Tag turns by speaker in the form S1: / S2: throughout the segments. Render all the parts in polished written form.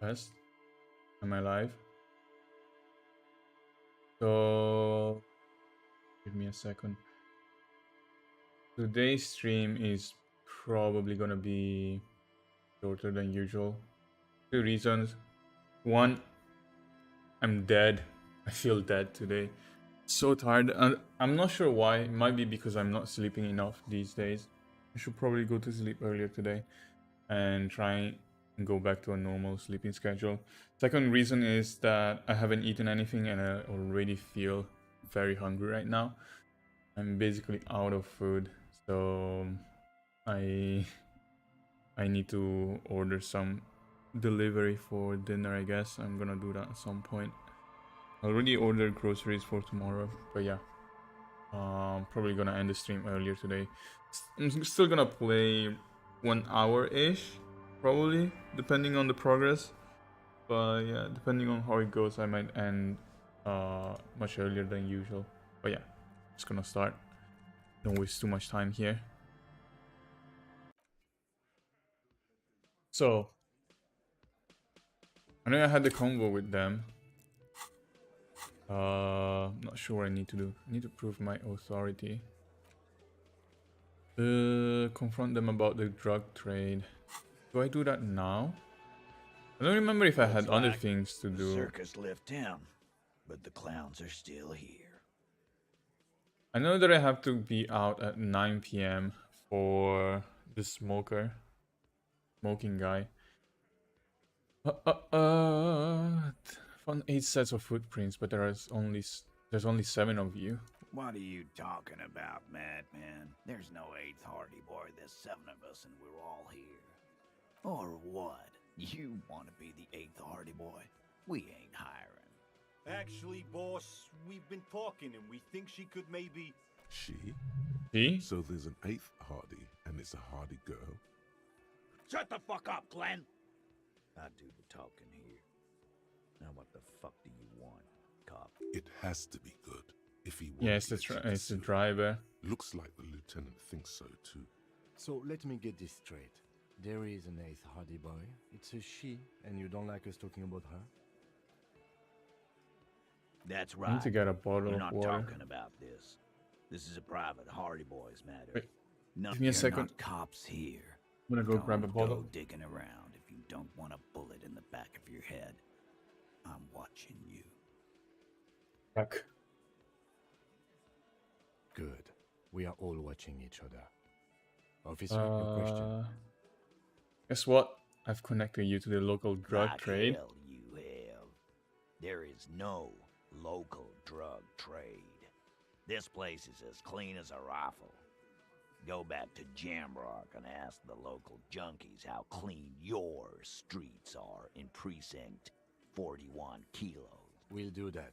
S1: West. Am I live? So give me a second. Today's stream is probably gonna be shorter than usual. Two reasons. One, I'm dead. I feel dead today. So tired. And I'm not sure why. It might be because I'm not sleeping enough these days. I should probably go to sleep earlier today and try and go back to a normal sleeping schedule. Second reason is that I haven't eaten anything and I already feel very hungry right now. I'm basically out of food, so I need to order some delivery for dinner, I guess. I'm gonna do that at some point. I already ordered groceries for tomorrow, but yeah. Probably gonna end the stream earlier today. I'm still gonna play 1 hour-ish, probably, depending on the progress. But yeah, depending on how it goes, I might end much earlier than usual. But yeah, just gonna start. Don't waste too much time here. So, I know I had the convo with them. Not sure what I need to do. I need to prove my authority. Confront them about the drug trade. Do I do that now? I don't remember if I had other things to do.
S2: Circus left town, but the clowns are still here.
S1: I know that I have to be out at 9 p.m. for the smoking guy. Found 8 sets of footprints, but there's only 7 of you.
S2: What are you talking about, madman? There's no 8th Hardy Boy. There's 7 of us, and we're all here. Or what? You want to be the 8th Hardy Boy? We ain't hiring.
S3: Actually, boss, we've been talking, and we think she could maybe...
S1: She?
S4: So there's an 8th Hardy, and it's a Hardy girl?
S2: Shut the fuck up, Glenn! I do the talking here. Now what the fuck do you want, cop?
S4: It has to be good. If he
S1: Yeah, it's the driver.
S4: Looks like the lieutenant thinks so too.
S5: So let me get this straight. There is an 8th Hardy Boy. It's a she, and you don't like us talking about her?
S2: That's
S1: I
S2: right.
S1: need to get a bottle
S2: We're
S1: of
S2: not
S1: water.
S2: talking about this. This is a private Hardy Boys matter.
S1: Wait,
S2: No,
S1: give me a
S2: you're
S1: second.
S2: not cops here.
S1: I'm gonna go grab a
S2: Don't
S1: bottle.
S2: Go digging around if you don't want a bullet in the back of your head. I'm watching you.
S1: Back.
S5: Good. We are all watching each other. Officer, your question.
S1: Guess what? I've connected you to the local drug
S2: Like
S1: trade.
S2: hell you have. There is no local drug trade. This place is as clean as a rifle. Go back to Jamrock and ask the local junkies how clean your streets are in Precinct 41 Kilo.
S5: We'll do that.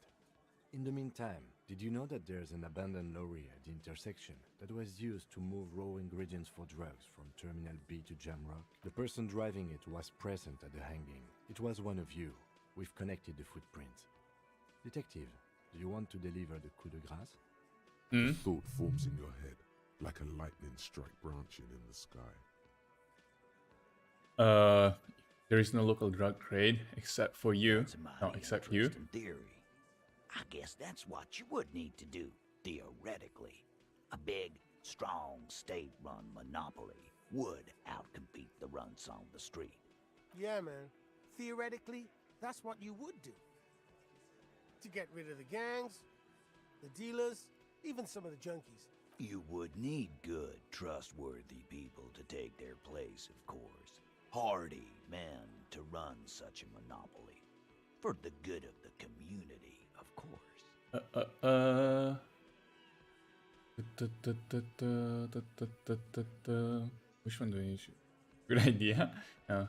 S5: In the meantime, did you know that there's an abandoned lorry at the intersection that was used to move raw ingredients for drugs from Terminal B to Jamrock? The person driving it was present at the hanging. It was one of you. We've connected the footprints. Detective, do you want to deliver the coup de grâce?
S4: The thought forms in your head, like a lightning strike branching in the sky.
S1: There is no local drug trade except for you.
S2: That's a mighty
S1: No, except you.
S2: interesting theory. I guess that's what you would need to do, theoretically. A big, strong, state-run monopoly would outcompete the runts on the street.
S6: Yeah, man. Theoretically, that's what you would do. To get rid of the gangs, the dealers, even some of the junkies.
S2: You would need good, trustworthy people to take their place, of course. Hardy men to run such a monopoly. For the good of the community, of course.
S1: Which one do I use? Good idea. Yeah.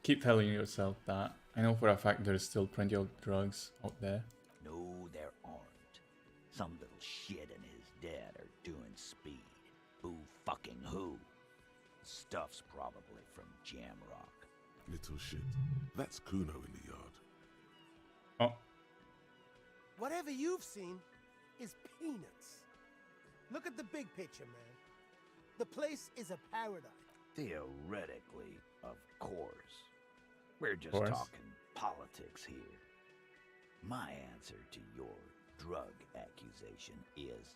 S1: Keep telling yourself that. I know for a fact there's still plenty of drugs out there.
S2: No, there aren't. Some little shit and his dad are doing speed. Who fucking who? Stuff's probably from Jamrock.
S4: Little shit. That's Kuno in the yard.
S1: Oh,
S6: Whatever you've seen is peanuts. Look at the big picture, man. The place is a paradise.
S2: Theoretically, of course. We're just
S1: course.
S2: talking politics here. My answer to your drug accusation is,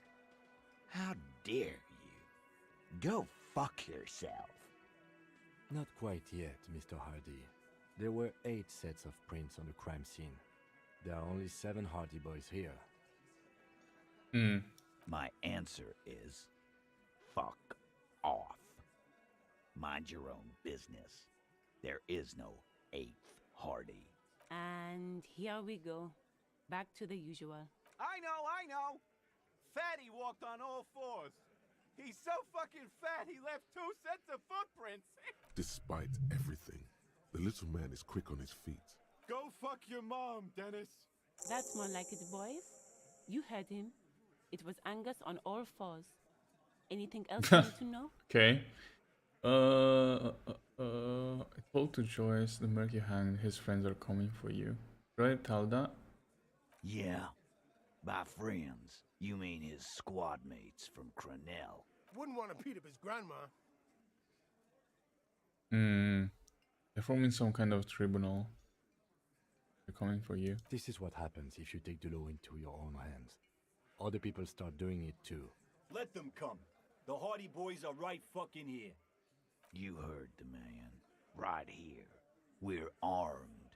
S2: how dare you? Go fuck yourself.
S5: Not quite yet, Mr. Hardy. There were 8 sets of prints on the crime scene. There are only 7 Hardy boys here.
S1: Hmm.
S2: My answer is, fuck off. Mind your own business. There is no 8th Hardy.
S7: And here we go. Back to the usual.
S3: I know. Fatty walked on all fours. He's so fucking fat he left 2 sets of footprints.
S4: Despite everything, the little man is quick on his feet.
S3: Go fuck your mom, Dennis.
S7: That's more like it, boys. You heard him. It was Angus on all fours. Anything else you need to know?
S1: Okay. I told to Joyce the Murky Hand his friends are coming for you. Did I tell that?
S2: Yeah. By friends, you mean his squad mates from Cronell.
S6: Wouldn't want to beat up his grandma.
S1: They're forming some kind of tribunal. They're coming for you.
S5: This is what happens if you take the law into your own hands. Other people start doing it too.
S3: Let them come. The Hardy Boys are right fucking here.
S2: You heard the man. Right here. We're armed.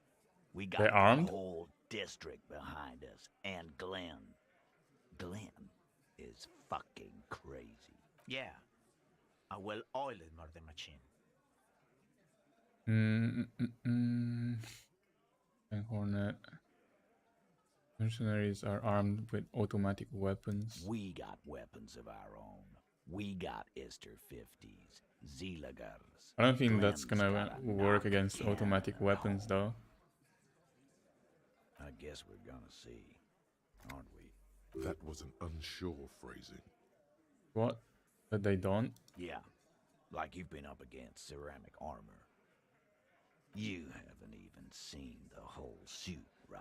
S2: We got
S1: They're armed?
S2: the whole district behind us. And Glenn. Glenn is fucking crazy.
S8: Yeah. A well-oiled murder machine.
S1: And Hornet. Mercenaries are armed with automatic weapons.
S2: We got weapons of our own. We got Ister 50s, Zeelagers.
S1: I don't think that's
S2: Glenn's
S1: gonna
S2: got a
S1: work
S2: knock
S1: against
S2: cannon
S1: automatic
S2: at
S1: weapons
S2: home.
S1: though.
S2: I guess we're gonna see, aren't we?
S4: That was an unsure phrasing.
S1: What? That they don't?
S2: Yeah, like you've been up against ceramic armor. You haven't even seen the whole suit, right?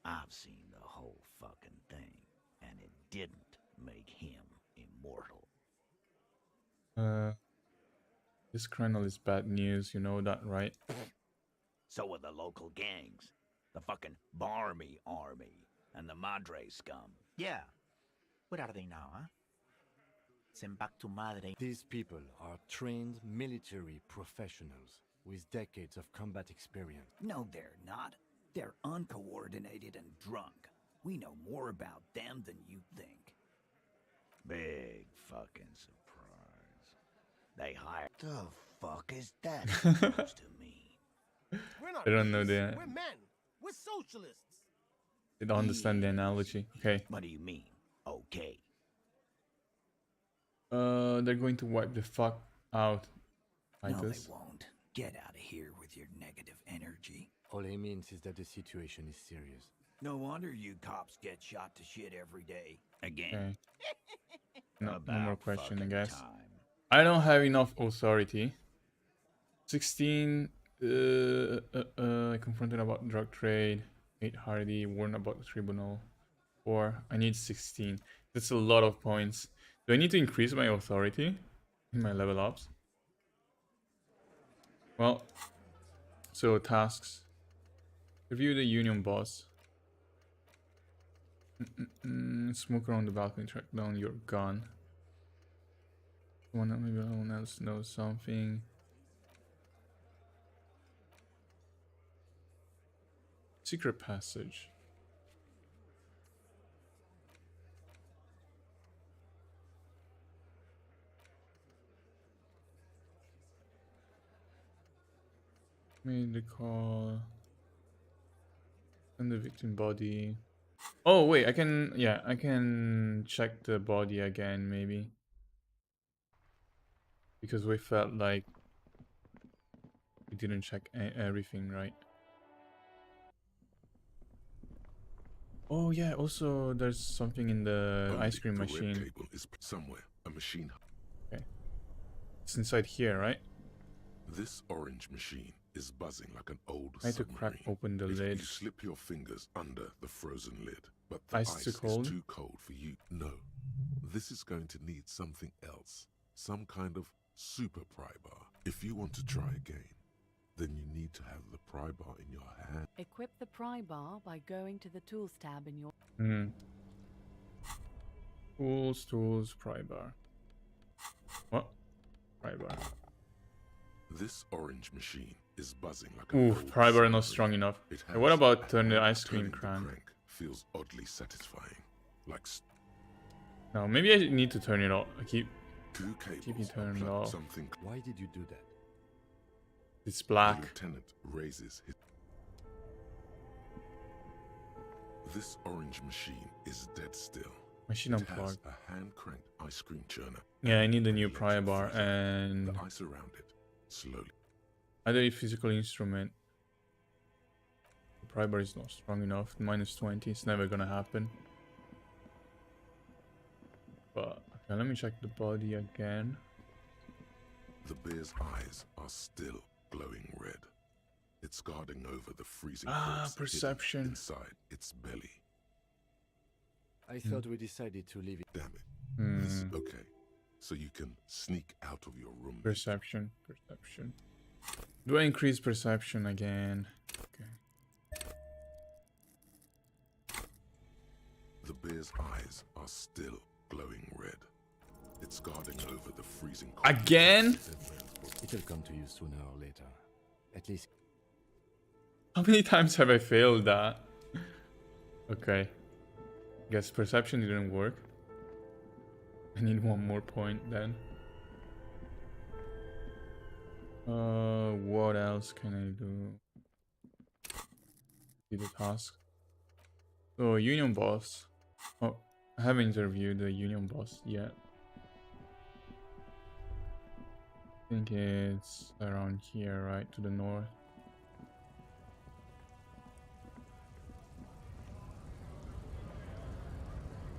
S2: I've seen the whole fucking thing, and it didn't make him immortal.
S1: This Cronel is bad news, you know that, right?
S2: So are the local gangs, the fucking Barmy army, and the Madre scum.
S8: Yeah. Where are they now, huh? Send back to Madre.
S5: These people are trained military professionals with decades of combat experience.
S2: No, they're not. They're uncoordinated and drunk. We know more about them than you think. Big fucking surprise. They hired... The fuck is that supposed to mean?
S6: We're not
S1: I don't know
S6: police.
S1: the-
S6: We're men. We're socialists.
S1: They don't understand the analogy. Okay.
S2: What do you mean, okay?
S1: They're going to wipe the fuck out. Like
S2: No,
S1: this.
S2: they won't. Get out of here with your negative energy.
S5: All he means is that the situation is serious.
S2: No wonder you cops get shot to shit every day. Again.
S1: Okay. No more
S2: About
S1: question, I
S2: fucking
S1: guess.
S2: time.
S1: I don't have enough authority. 16. I confronted about drug trade. 8 Hardy. Warned about the tribunal. 4. I need 16. That's a lot of points. Do I need to increase my authority in my level ups? Well, so tasks. Review the union boss. Smoke around the balcony. Track down your gun. Maybe someone else knows something. Secret passage. Made the call. And the victim body. Oh wait, I can check the body again maybe. Because we felt like we didn't check everything right. Oh yeah, also there's something in the
S4: Only
S1: ice cream
S4: the red
S1: machine.
S4: cable is somewhere. A machine.
S1: It's inside here, right?
S4: This orange machine is buzzing like an old
S1: I had to crack
S4: submarine.
S1: open the
S4: If
S1: lid.
S4: you slip your fingers under the frozen lid, but the
S1: Ice
S4: ice
S1: too
S4: is
S1: cold?
S4: too cold for you. No, this is going to need something else. Some kind of super pry bar. If you want to try again, Then you need to have the pry bar in your hand.
S9: Equip the pry bar by going to the Tools tab in your...
S1: Hmm. Tools, pry bar. What? Pry bar.
S4: This orange machine is buzzing like a
S1: Ooh,
S4: gold
S1: pry bar not
S4: submarine.
S1: strong enough.
S4: It
S1: Okay, what
S4: has
S1: about
S4: a
S1: turn the
S4: hand.
S1: ice cream
S4: Turning the
S1: crank?
S4: crank feels oddly satisfying. Like
S1: No, maybe I need to turn it off. I keep
S4: two
S1: it
S4: cables are
S1: turned
S4: plugged
S1: off.
S4: something.
S5: Why did you do that?
S1: It's
S4: The
S1: black.
S4: lieutenant raises his. This orange machine is dead still.
S1: Machine
S4: It has
S1: unplugged.
S4: a hand-cranked ice cream churner.
S1: Yeah, I need a new
S4: Electric
S1: pry bar
S4: freezer.
S1: and
S4: The ice around it slowly.
S1: other physical instrument. The pry bar is not strong enough. -20. It's never gonna happen. But okay, let me check the body again.
S4: The bear's eyes are still glowing red. It's guarding over the freezing corpse hidden
S1: Perception.
S4: inside its belly.
S5: I thought we decided to leave it.
S4: Damn it.
S1: Hmm.
S4: This is okay. So you can sneak out of your room.
S1: Perception. Do I increase perception again? Okay.
S4: The bear's eyes are still glowing red. It's guarding over the freezing corpse.
S1: Again?
S5: It'll come to you sooner or later. At least
S1: How many times have I failed that? Okay. Guess perception didn't work. I need one more point then. What else can I do? See the task. So, union boss. Oh, I haven't interviewed the union boss yet. I think it's around here, right? To the north.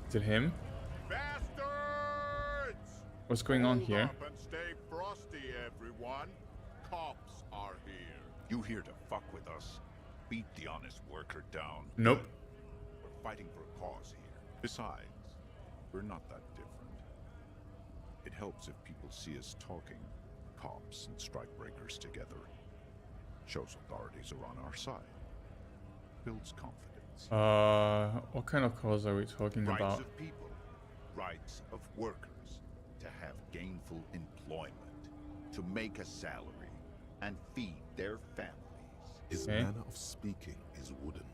S1: Is it him?
S3: Bastards!
S1: What's going on
S3: Hold
S1: here?
S3: up and stay frosty, everyone. Cops are here. You here to fuck with us? Beat the honest worker down.
S1: Nope.
S3: We're fighting for a cause here. Besides, we're not that different. It helps if people see us talking, cops and strikebreakers together. Shows authorities are on our side. Builds confidence.
S1: What kind of cause are we talking
S3: Rights
S1: about?
S3: of people, rights of workers, to have gainful employment, to make a salary, and feed their families.
S4: His
S1: Okay.
S4: manner of speaking is wooden.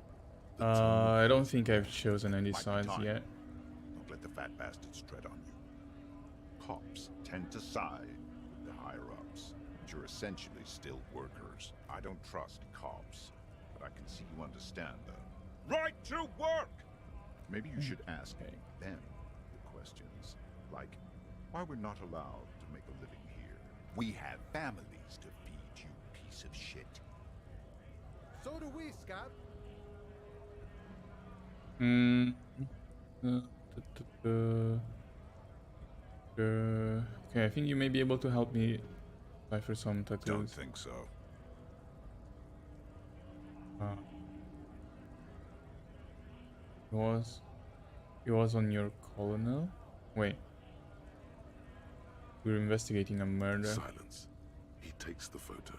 S4: The tone of
S1: I don't think I've chosen any
S3: Might be
S1: sides
S3: time.
S1: yet.
S3: Don't let the fat bastards tread on you. Cops tend to side with the higher-ups, but you're essentially still workers. I don't trust cops, but I can see you understand the right to work! Maybe you should ask
S1: Okay.
S3: them the questions, like why we're not allowed to make a living here. We have families to feed, you piece of shit.
S6: So do we, Scott.
S1: Hmm. Okay, I think you may be able to help me decipher some
S3: Don't
S1: tattoos.
S3: think so.
S1: He was on your colonel? Wait. We're investigating a murder.
S4: silence. He takes the photo.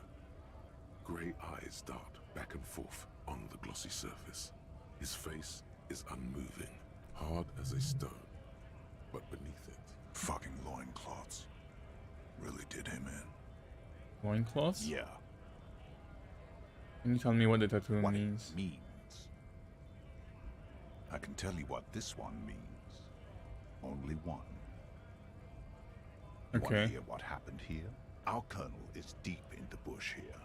S4: Grey eyes dart back and forth on the glossy surface. His face is unmoving, hard as a stone. But beneath it,
S3: Fucking loincloths. Really did him in.
S1: Loincloths?
S3: Yeah.
S1: Can you tell me what the tattoo
S3: What
S1: means?
S3: it means. I can tell you what this one means. Only one. You want
S1: Okay.
S3: to hear what happened here? Our colonel is deep in the bush here.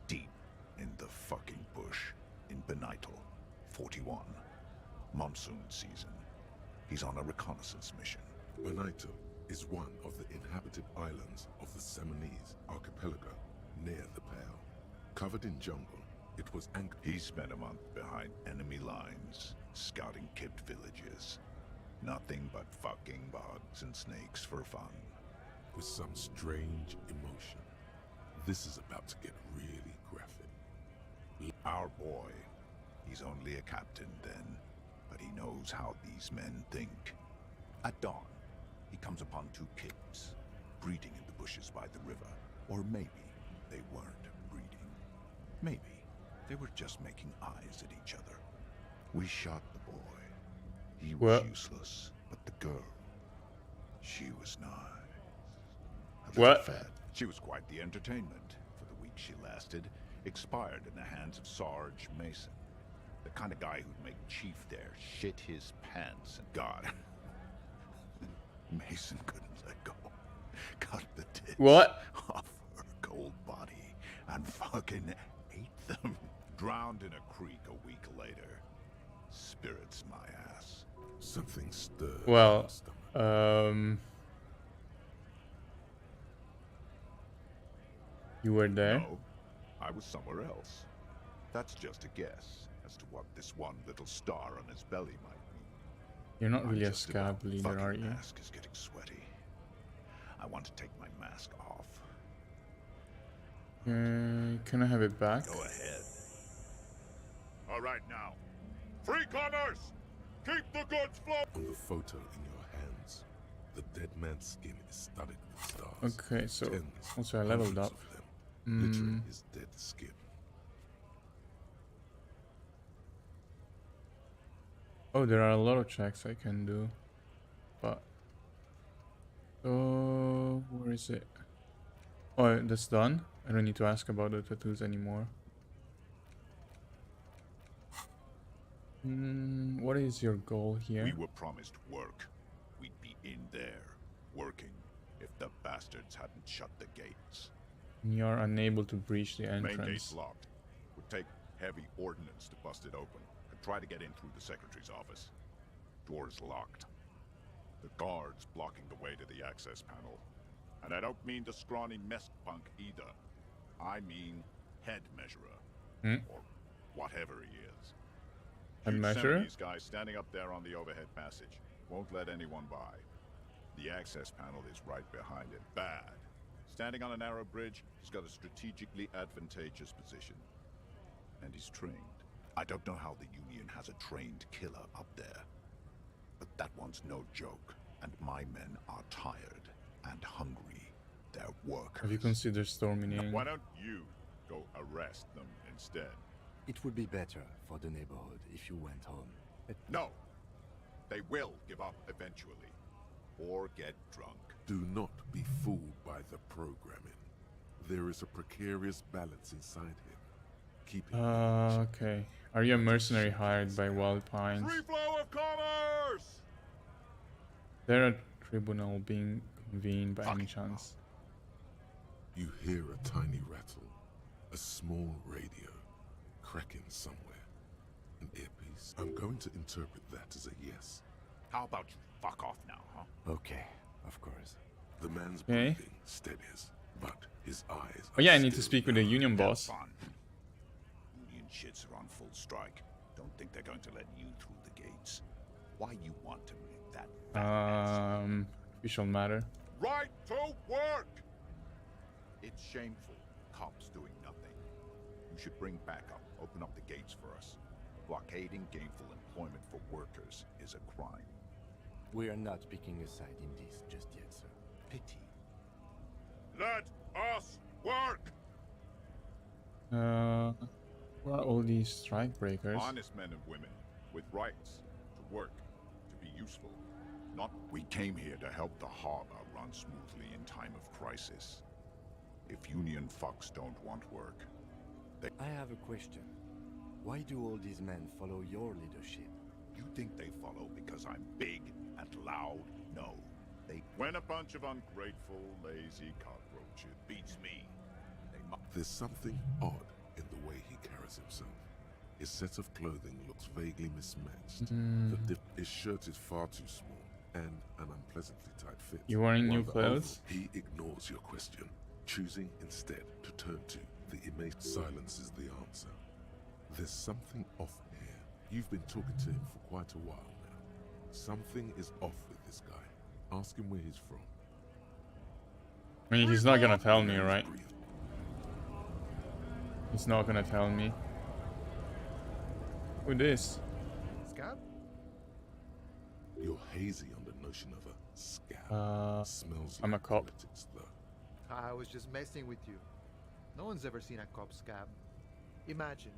S3: Deep in the fucking bush. In Benital, 41. Monsoon season. He's on a reconnaissance mission.
S4: Benito is one of the inhabited islands of the Seminese archipelago near the Pale. Covered in jungle, it was anchored.
S3: He spent a month behind enemy lines, scouting kept villages. Nothing but fucking bugs and snakes for fun.
S4: with some strange emotion. This is about to get really graphic.
S3: Our boy, he's only a captain then, but he knows how these men think. At dawn, he comes upon two kids, breeding in the bushes by the river. Or maybe they weren't breeding. Maybe they were just making eyes at each other. We shot the boy. He was
S1: What?
S3: useless, but the girl, she was nice. A little
S1: What?
S3: fat. She was quite the entertainment. For the week she lasted, expired in the hands of Sarge Mason. The kind of guy who'd make Chief there shit his pants. And God, Mason couldn't let go. Cut the tits
S1: What?
S3: off her cold body and fucking ate them. Drowned in a creek a week later. Spirits my ass.
S4: Something stirred
S1: Well,
S4: in my stomach.
S1: You were there?
S3: No, I was somewhere else. That's just a guess as to what this one little star on his belly might mean.
S1: You're not really a
S3: Just about
S1: scab leader, are
S3: fucking
S1: you?
S3: mask is getting sweaty. I want to take my mask off.
S1: Can I have it back?
S3: Go ahead. All right now. Free commerce! Keep the goods flowing!
S4: On the photo in your hands, the dead man's skin is studded with stars.
S1: Okay, so
S4: Tens,
S1: also I leveled
S4: hundreds
S1: up.
S4: of them, littering his dead skin.
S1: Oh, there are a lot of checks I can do, but oh, where is it? Oh, that's done. I don't need to ask about the tattoos anymore. What is your goal here?
S3: We were promised work. We'd be in there, working, if the bastards hadn't shut the gates.
S1: You're unable to breach the
S3: Main gate's
S1: entrance.
S3: locked. Would take heavy ordnance to bust it open. And try to get in through the secretary's office. Door's locked. The guard's blocking the way to the access panel. And I don't mean the scrawny mess punk either. I mean head measurer. Or whatever he is.
S1: Head
S3: Huge
S1: measurer?
S3: These guys standing up there on the overhead passage. Won't let anyone by. The access panel is right behind it. Bad. Standing on a narrow bridge, he's got a strategically advantageous position. And he's trained. I don't know how the Union has a trained killer up there. But that one's no joke. And my men are tired and hungry. They're workers.
S1: Have you considered storming in?
S3: Why don't you go arrest them instead?
S5: It would be better for the neighborhood if you went home.
S3: No. They will give up eventually. Or get drunk.
S4: Do not be fooled by the programming. There is a precarious balance inside him. Keeping
S1: Okay. Are you a mercenary hired by Wild Pines?
S3: Free flow of commerce!
S1: There a tribunal being convened by any chance?
S4: You hear a tiny rattle, a small radio, cracking somewhere. An earpiece. I'm going to interpret that as a yes.
S3: How about you fuck off now, huh?
S5: Okay, of course.
S4: The man's
S1: Okay.
S4: breathing steadies, but his eyes.
S1: Oh yeah,
S4: are
S1: I need to
S4: still
S1: speak with the
S4: narrowed.
S1: union boss.
S3: Fun. Union shits are on full strike. Don't think they're going to let you through the gates. Why you want to make that fat mess?
S1: Official matter.
S3: Right to work! It's shameful. Cops doing nothing. You should bring backup. Open up the gates for us. Blockading gainful employment for workers is a crime.
S5: We are not picking a side in this just yet, sir.
S3: Pity. Let us work!
S1: Where are all these strike breakers?
S3: Honest men and women with rights to work, to be useful. Not we came here to help the harbor run smoothly in time of crisis. If Union fucks don't want work,
S5: I have a question. Why do all these men follow your leadership?
S3: you think they follow because I'm big and loud? No. When a bunch of ungrateful, lazy cockroaches beats me, they
S4: There's something odd in the way he carries himself. His set of clothing looks vaguely mismatched. His shirt is far too small and an unpleasantly tight fit.
S1: You wearing
S4: While
S1: new
S4: the
S1: clothes?
S4: oval, he ignores your question, choosing instead to turn to the image. Silence is the answer. There's something off here. You've been talking to him for quite a while now. Something is off with this guy. Ask him where he's from.
S1: I mean, he's not gonna tell me, right?
S4: Breathe.
S1: He's not gonna tell me. Who this?
S10: Scab?
S4: You're hazy on the notion of a scab. Smells
S1: I'm a
S4: like
S1: cop.
S4: politics, though.
S10: I was just messing with you. No one's ever seen a cop scab. Imagine,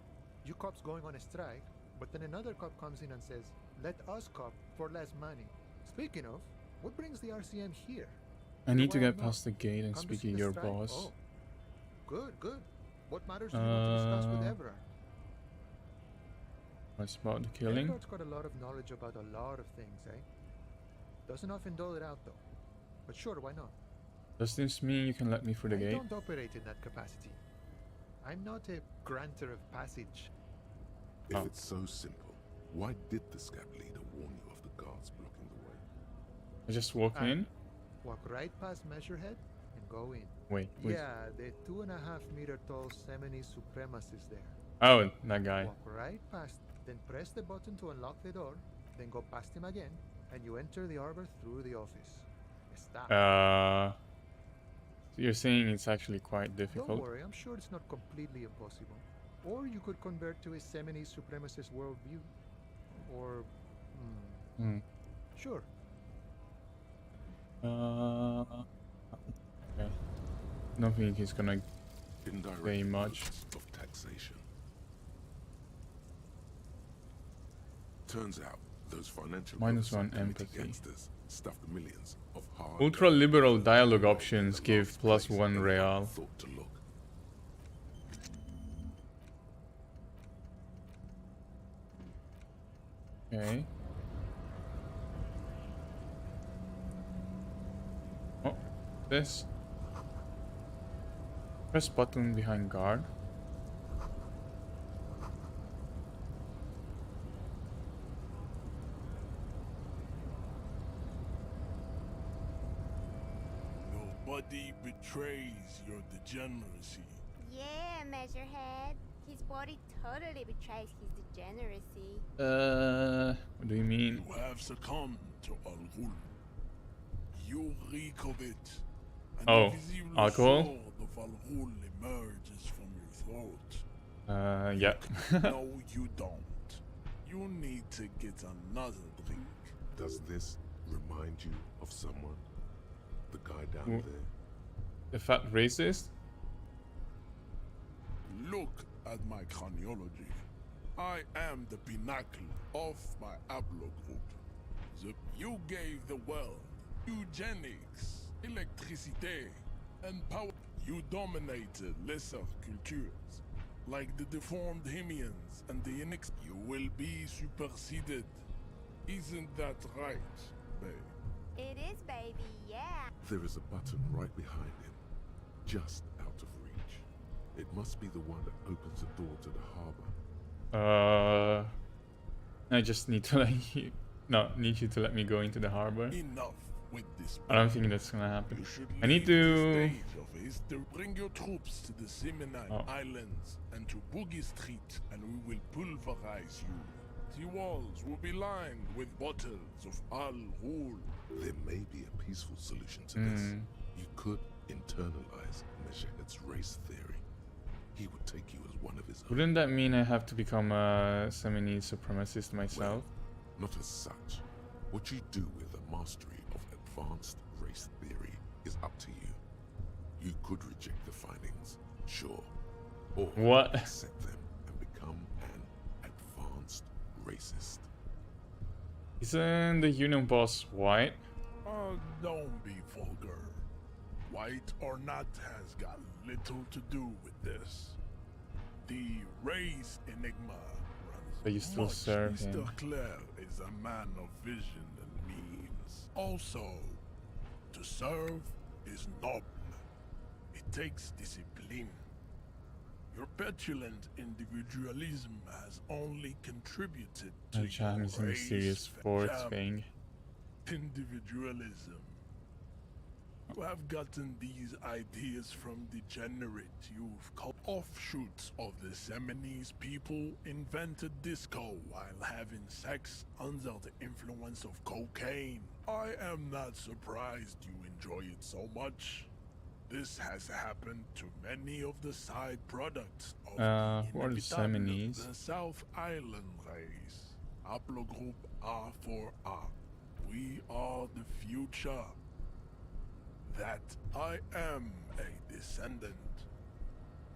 S10: you cops going on a strike, but then another cop comes in and says, let us cop for less money. Speaking of, what brings the RCM here?
S1: I need to
S10: Wild
S1: get
S10: North.
S1: past the gate and
S10: Come to
S1: speak
S10: see
S1: to
S10: the
S1: your
S10: strike?
S1: boss.
S10: Oh, good, good. What matters do you want to discuss with Everard?
S1: What's about the killing?
S10: Everard's got a lot of knowledge about a lot of things, eh? Doesn't often dole it out though. But sure, why not?
S1: Does this mean you can let me through the
S10: I
S1: gate?
S10: don't operate in that capacity. I'm not a granter of passage.
S4: If
S1: Oh.
S4: it's so simple, why did the scab leader warn you of the guards blocking the way?
S1: I just walk in?
S10: Walk right past Measurehead and go in.
S1: Wait.
S10: Yeah, the 2.5-meter tall Semini supremacist there.
S1: Oh, that guy.
S10: Walk right past, then press the button to unlock the door, then go past him again, and you enter the arbor through the office. Está.
S1: So you're saying it's actually quite difficult?
S10: Don't worry, I'm sure it's not completely impossible. Or you could convert to a Semini supremacist worldview. Or, sure.
S1: Okay. Don't think he's gonna
S4: Indirect
S1: say much.
S4: modes of taxation. Turns out those financial
S1: -1
S4: committee
S1: empathy.
S4: gangsters stuffed millions of hard
S1: Ultra-liberal dialogue options give +1 real.
S4: thought to look.
S1: Okay. Oh, this. Press button behind guard.
S11: Nobody betrays your degeneracy.
S12: Yeah, Measurehead. His body totally betrays his degeneracy.
S1: What do you mean?
S11: You have succumbed to Al-Ghul. You reek of it. And
S1: Oh,
S11: the visible
S1: alcohol?
S11: sword of Al-Ghul emerges from your throat.
S1: Yeah.
S11: No, you don't. You need to get another drink.
S4: Does this remind you of someone? The guy down
S1: Mm.
S4: there?
S1: The fat racist?
S11: Look at my craniology. I am the pinnacle of my haplogroup. You gave the world eugenics, electricity, and power. You dominated lesser cultures, like the deformed Hemians and the You will be superseded. Isn't that right, babe?
S12: It is, baby, yeah.
S4: There is a button right behind him, just out of reach. It must be the one that opens the door to the harbor.
S1: I just need to let you. No, need you to let me go into the harbor.
S11: Enough with this.
S1: I don't think that's gonna happen.
S11: You should
S1: I need
S11: leave
S1: to.
S11: the stage of history. Bring your troops to the Seminole Islands and to Boogie Street, and we will pulverize you. The walls will be lined with bottles of Al-Ghul.
S4: There may be a peaceful solution to this. You could internalize Meshehet's race theory. He would take you as one of his own.
S1: Wouldn't that mean I have to become a Semini supremacist myself?
S4: Well, not as such. What you do with the mastery of advanced race theory is up to you. You could reject the findings, sure, or
S1: What?
S4: accept them and become an advanced racist.
S1: Isn't the union boss white?
S11: Oh, don't be vulgar. White or not has got little to do with this. The race enigma runs.
S1: But you still
S11: much.
S1: serve
S11: Mr.
S1: him.
S11: Clare is a man of vision and means. Also, to serve is noble. It takes discipline. Your petulant individualism has only contributed to
S1: My jam is in a serious fourth thing.
S11: Individualism. You have gotten these ideas from degenerate you've called offshoots of the Seminese people invented disco while having sex under the influence of cocaine. I am not surprised you enjoy it so much. This has happened to many of the side products of
S1: who are the Seminese?
S11: the South Island race. Haplogroup R4R. We are the future. That I am a descendant.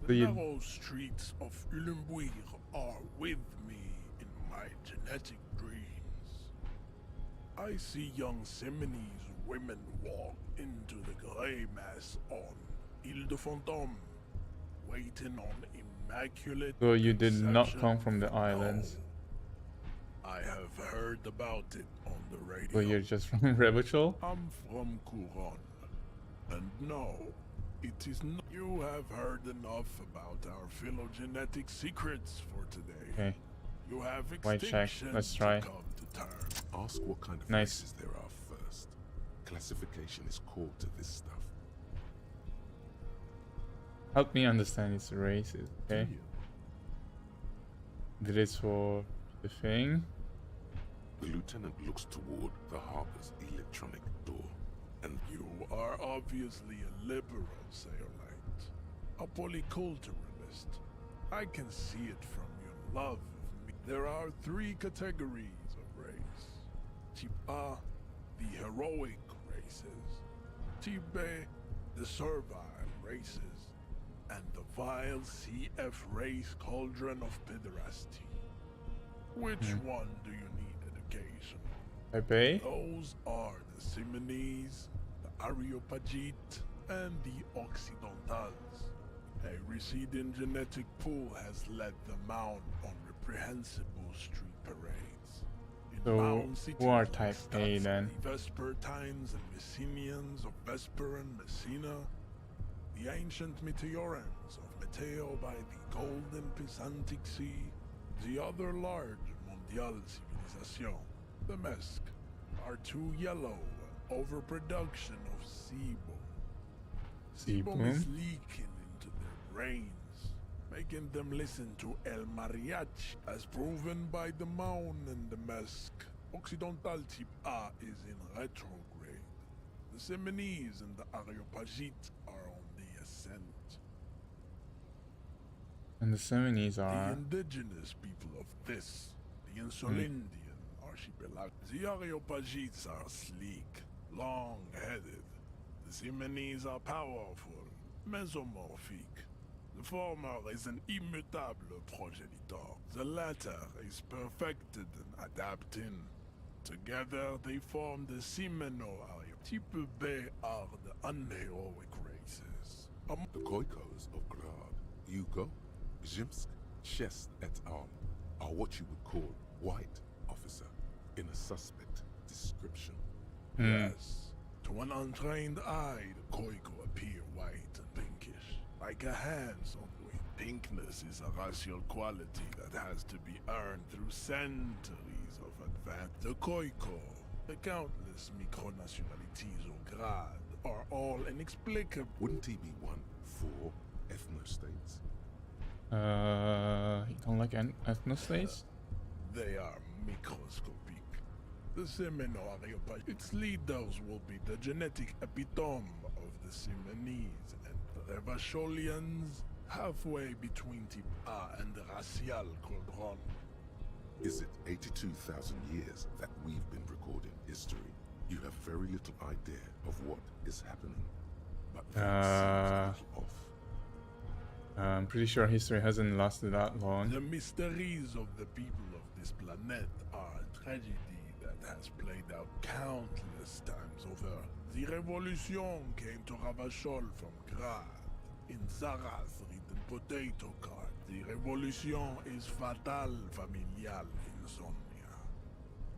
S1: So
S11: The
S1: you,
S11: narrow streets of Ulimbuir are with me in my genetic dreams. I see young Seminese women walk into the grey mass on Ile de Fantôme, waiting on immaculate
S1: so you did not
S11: conception.
S1: come from the islands.
S11: No. I have heard about it on the radio.
S1: So you're just from Revachol?
S11: I'm from Couronne. And no, it is not. You have heard enough about our phylogenetic secrets for today.
S1: Okay.
S11: You have
S1: White check.
S11: extinction
S1: Let's try.
S11: to come to terms.
S4: Ask what kind of
S1: Nice.
S4: races there are first. Classification is core to this stuff.
S1: Help me understand its races, okay?
S4: Do you?
S1: Did it for the thing?
S4: The lieutenant looks toward the harbor's electronic door, and
S11: You are obviously a liberal, Sayolite. A polyculturalist. I can see it from your love of me. There are 3 categories of race. Type A, the heroic races. Type B, the servile races. And the vile CF race cauldron of pederasty. Which one do you need education on?
S1: I pay?
S11: Those are the Simonese, the Areopagite, and the Occidentals. A receding genetic pool has led them out on reprehensible street parades. In
S1: So,
S11: mound cities
S1: who are
S11: like
S1: type A
S11: Stadtfeld,
S1: then?
S11: The Vespertines and Messenians of Vesper and Messina, the ancient Meteorans of Meteo by the golden Pisantic Sea, the other large mondial civilization, the Mesk, are too yellow, overproduction of sebum. Sebum is
S1: Sebum?
S11: leaking into their brains, making them listen to El Mariachi, as proven by the Maun and the Mesk. Occidental type A is in retrograde. The Seminese and the Areopagite are on the ascent.
S1: And the Seminese
S11: The
S1: are...
S11: indigenous people of this, the Insulindian archipelago. The Areopagites are sleek, long-headed. The Simonese are powerful, mesomorphic. The former is an immutable progenitor. The latter is perfected and adapting. Together they form the Simeno-Areo. Type B are the unheroic races.
S4: the Khoikos of Grad, Yugo, Zhimsk, Shest et al. Are what you would call white, officer, in a suspect description.
S11: Yes. To an untrained eye, the Khoiko appear white and pinkish, like a handsome wing. Pinkness is a racial quality that has to be earned through centuries of advance. The Khoiko, the countless micronationalities of Grad, are all inexplicable.
S4: Wouldn't he be one for ethnostates?
S1: You don't like ethnostates?
S11: They are microscopic. The Semeno-Areopage, its leaders will be the genetic epitome of the Simonese and the Revacholians, halfway between type A and the racial cauldron.
S4: Is it 82,000 years that we've been recording history? You have very little idea of what is happening. But that seems a little off.
S1: I'm pretty sure history hasn't lasted that long.
S11: The mysteries of the people of this planet are a tragedy that has played out countless times over. The Revolution came to Ravachol from Grad, in Zarath written potato cart. The Revolution is fatal familial insomnia.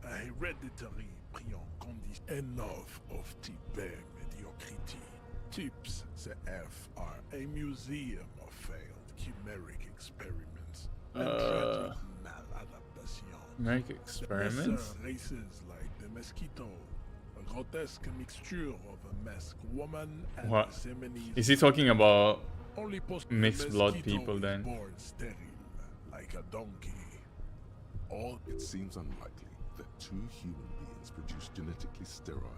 S11: A hereditary prion condition. Enough of type mediocrity. Types CF are a museum of failed chimeric experiments and tragic maladaptation.
S1: Make experiments?
S11: Lesser races like the Mosquito, a grotesque mixture of a Mesk woman and
S1: What?
S11: a Seminese.
S1: Is he talking about
S11: Only
S1: mixed blood
S11: Mosquito
S1: people
S11: is
S1: then?
S11: born sterile, like a donkey. All
S4: It seems unlikely that 2 human beings produce genetically sterile.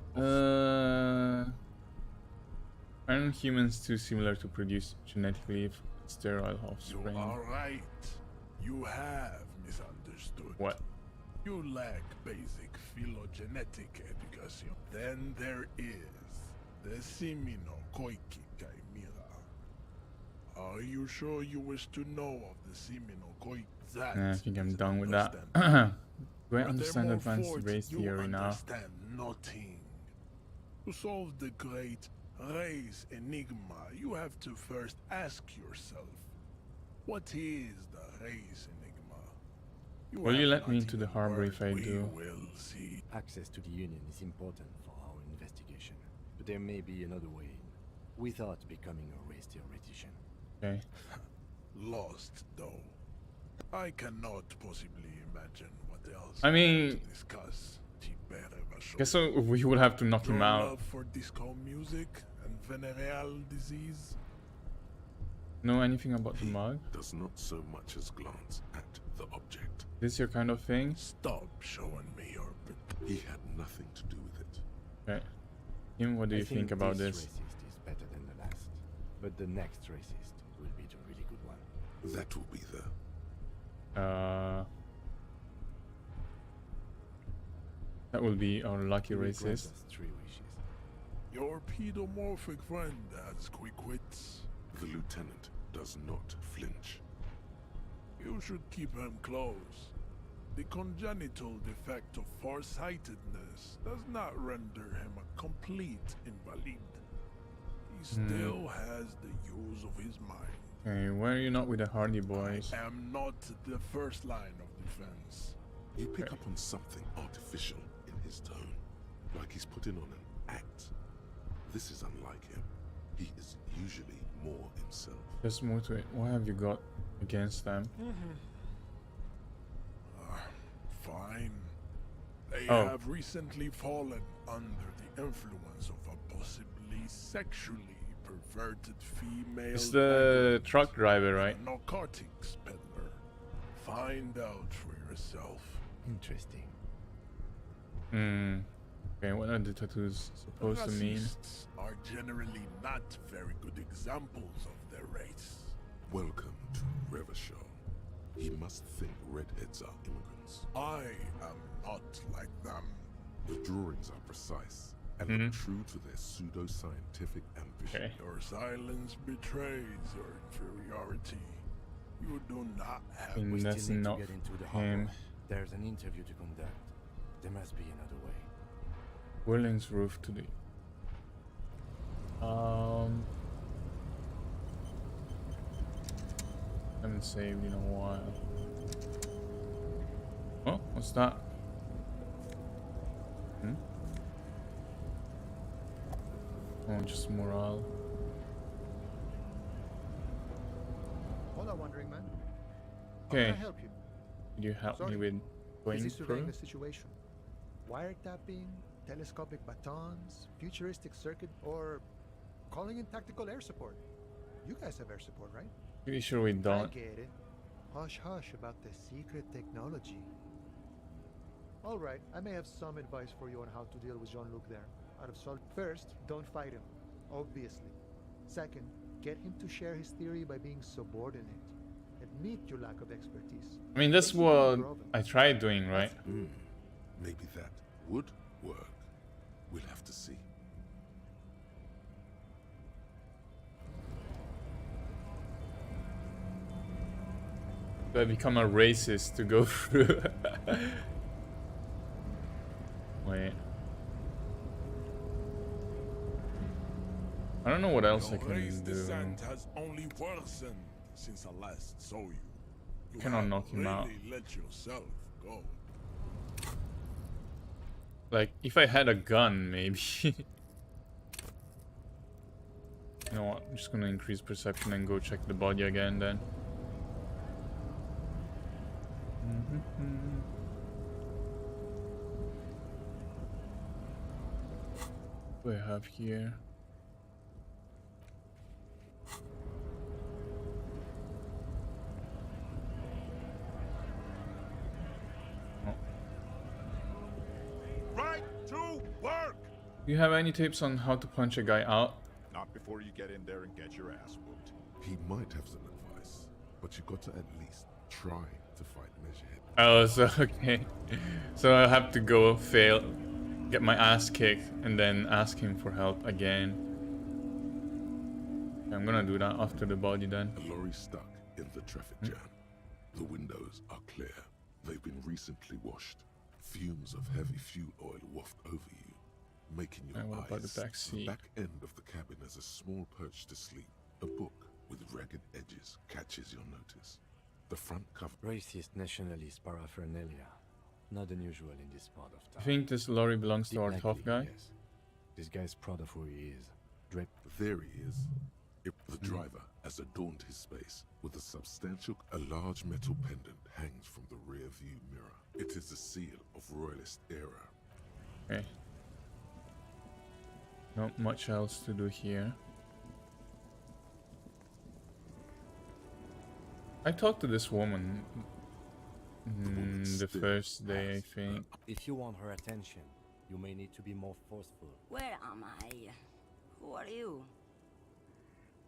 S1: Aren't humans too similar to produce genetically sterile
S11: you
S1: offspring?
S11: are right. You have misunderstood.
S1: What?
S11: You lack basic phylogenetic education. Then there is the Simino Koiki Chimera. Are you sure you wish to know of the Seminokoi? That
S1: I think I'm
S11: is
S1: done with that.
S11: understandable.
S1: Do I understand
S11: Furthermore,
S1: advanced
S11: Fort,
S1: race
S11: you
S1: theory now?
S11: understand nothing. To solve the great race enigma, you have to first ask yourself, what is the race enigma?
S1: Will you
S11: have
S1: let me
S11: not
S1: into the
S11: even
S1: harbor if I
S11: word,
S1: do?
S11: We will see.
S5: Access to the Union is important for our investigation, but there may be another way in, without becoming a race theoretician.
S1: Okay.
S11: Lost, though. I cannot possibly imagine what else
S1: I mean,
S11: to discuss.
S1: guess so we will have to knock him
S11: Your
S1: out.
S11: love for disco music and venereal disease?
S1: Know anything about the mug?
S4: Does not so much as glance at the object.
S1: This your kind of thing?
S11: Stop showing me your...
S4: He had nothing to do with it.
S1: Okay. Him, what do you think about this?
S5: Racist is better than the last, but the next racist will be the really good one.
S4: That will be the...
S1: That will be our lucky
S5: He will grant
S1: racist.
S5: us 3 wishes.
S11: Your pedomorphic friend has quick wits.
S4: The lieutenant does not flinch.
S11: You should keep him close. The congenital defect of farsightedness does not render him a complete invalid. He still has the use of his mind.
S1: Okay, why are you not with the Hardy Boys?
S11: I am not the first line of defense.
S4: You pick up on something artificial in his tone, like he's putting on an act. This is unlike him. He is usually more himself.
S1: There's more to it. What have you got against them?
S11: Fine. They
S1: Oh.
S11: have recently fallen under the influence of a possibly sexually perverted female.
S1: It's the truck driver, right?
S11: Narcotics peddler. Find out for yourself.
S5: Interesting.
S1: Okay, what are the tattoos supposed to mean?
S11: Racists are generally not very good examples of their race.
S4: Welcome to Revachol. He must think redheads are immigrants.
S11: I am not like them.
S4: The drawings are precise and look true to their pseudo-scientific ambition.
S1: Okay.
S11: Your silence betrays your inferiority. You do not have...
S1: And
S5: We
S1: that's
S5: still need
S1: not
S5: to get into the
S1: him.
S5: harbor. There's an interview to conduct. There must be another way.
S1: Whirling's roof today. Haven't saved in a while. Oh, what's that? Oh, just morale.
S10: Hola, wandering man. How
S1: Okay.
S10: can I help you?
S1: Could you help
S10: Sorry.
S1: me with going
S10: Busy surveying
S1: through?
S10: the situation. Wiretapping, telescopic batons, futuristic circuit, or calling in tactical air support. You guys have air support, right?
S1: Pretty sure we
S10: I
S1: don't.
S10: get it. Hush hush about the secret technology. Alright, I may have some advice for you on how to deal with Jean-Luc there. Out of salt. First, don't fight him. Obviously. Second, get him to share his theory by being subordinate. Admit your lack of expertise.
S1: I mean, that's
S10: Makes you
S1: what
S10: irrelevant.
S1: I tried doing, right?
S4: Maybe that would work. We'll have to see.
S1: Do I become a racist to go through? Wait. I don't know what else I
S11: Your race
S1: can do.
S11: descent has only worsened since I last saw you. You
S1: Cannot
S11: have
S1: knock him
S11: really
S1: out.
S11: let yourself go.
S1: Like, if I had a gun, maybe. You know what? I'm just gonna increase perception and go check the body again then. What do I have here?
S3: Right to work!
S1: Do you have any tips on how to punch a guy out?
S3: Not before you get in there and get your ass whooped.
S4: He might have some advice, but you got to at least try to fight Measurehead.
S1: Oh, so okay. So I'll have to go fail, get my ass kicked, and then ask him for help again. I'm gonna do that after the body then.
S4: A lorry stuck in the traffic jam. The windows are clear. They've been recently washed. Fumes of heavy fuel oil waft over you, making your
S1: And what about
S4: eyes.
S1: the back seat?
S4: back end of the cabin has a small perch to sleep. A book with ragged edges catches your notice. The front cover.
S5: Racist nationalist paraphernalia. Not unusual in this part of
S1: I
S5: town.
S1: think this lorry belongs to our
S5: Likely,
S1: tough guy.
S5: Yes. This guy's proud of who he is.
S4: There he is. The driver has adorned his space with a large metal pendant hangs from the rear view mirror. It is a seal of royalist era.
S1: Okay. Not much else to do here. I talked to this woman the first day, I think.
S5: If you want her attention, you may need to be more forceful.
S13: Where am I? Who are you?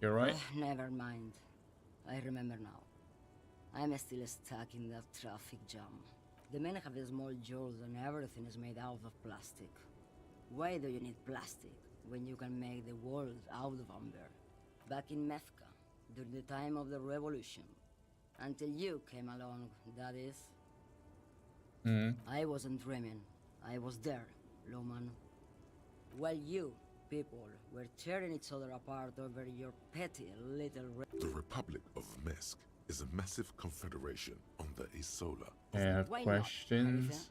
S1: You're right.
S13: Never mind. I remember now. I'm still stuck in that traffic jam. The men have small jaws and everything is made out of plastic. Why do you need plastic when you can make the world out of amber? Back in Methka, during the time of the revolution. Until you came along, that is. I wasn't dreaming. I was there, Loman. While you, people, were tearing each other apart over your petty little...
S4: The Republic of Mesk is a massive confederation on the Isola.
S1: I have
S13: Why
S1: questions.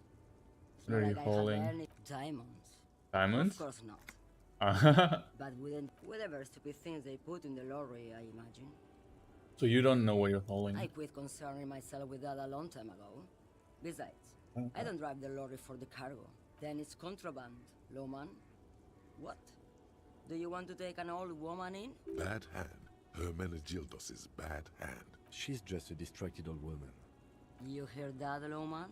S13: Not?
S1: What are you
S13: Like I have
S1: hauling?
S13: any diamonds.
S1: Diamonds?
S13: Of course not.
S1: So
S13: But whatever stupid things they put in the lorry, I imagine.
S1: you don't know what you're hauling?
S13: I quit concerning myself with that a long time ago. Besides, I don't drive the lorry for the cargo. Then it's contraband, Loman. What? Do you want to take an old woman in?
S4: Bad hand. Hermenegildos' bad hand.
S5: She's just a distracted old woman.
S13: You hear that, Loman?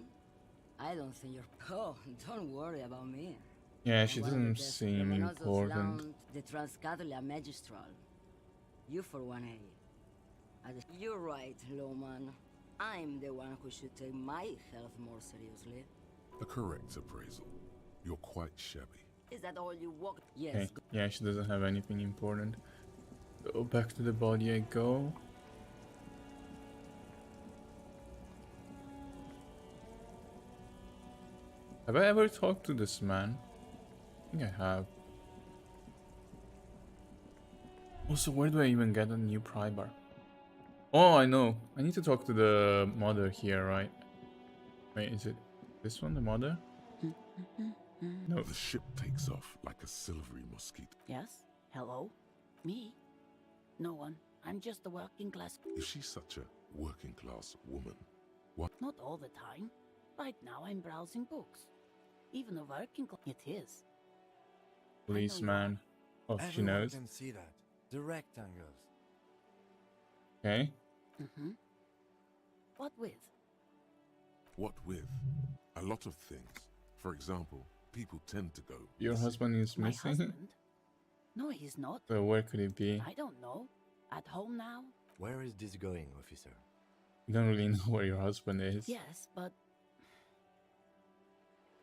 S13: I don't think you're... Oh, don't worry about me.
S1: Yeah, she
S13: One of
S1: doesn't
S13: the best
S1: seem
S13: criminals of
S1: important.
S13: Land, the Transcatholia Magistral. You for 1A. You're right, Loman. I'm the one who should take my health more seriously.
S4: A correct appraisal. You're quite shabby.
S13: Is that all you walk? Yes.
S1: Okay. Yeah, she doesn't have anything important. Go back to the body I go. Have I ever talked to this man? I think I have. Also, where do I even get a new pry bar? Oh, I know. I need to talk to the mother here, right? Wait, is it this one, the mother? No.
S4: The ship takes off like a silvery mosquito.
S14: Yes? Hello? Me? No one. I'm just a working class...
S4: Is she such a working class woman? What?
S14: Not all the time. Right now I'm browsing books. Even a working class... It is.
S1: Policeman. Oh, she
S5: Everyone
S1: knows.
S5: can see that. The rectangles.
S1: Okay.
S14: What with?
S4: What with? A lot of things. For example, people tend to go...
S1: Your husband is
S14: My
S1: missing?
S14: husband? No, he's not.
S1: So where could it be?
S14: I don't know. At home now?
S5: Where is this going, officer?
S1: You don't really know where your husband is.
S14: Yes, but...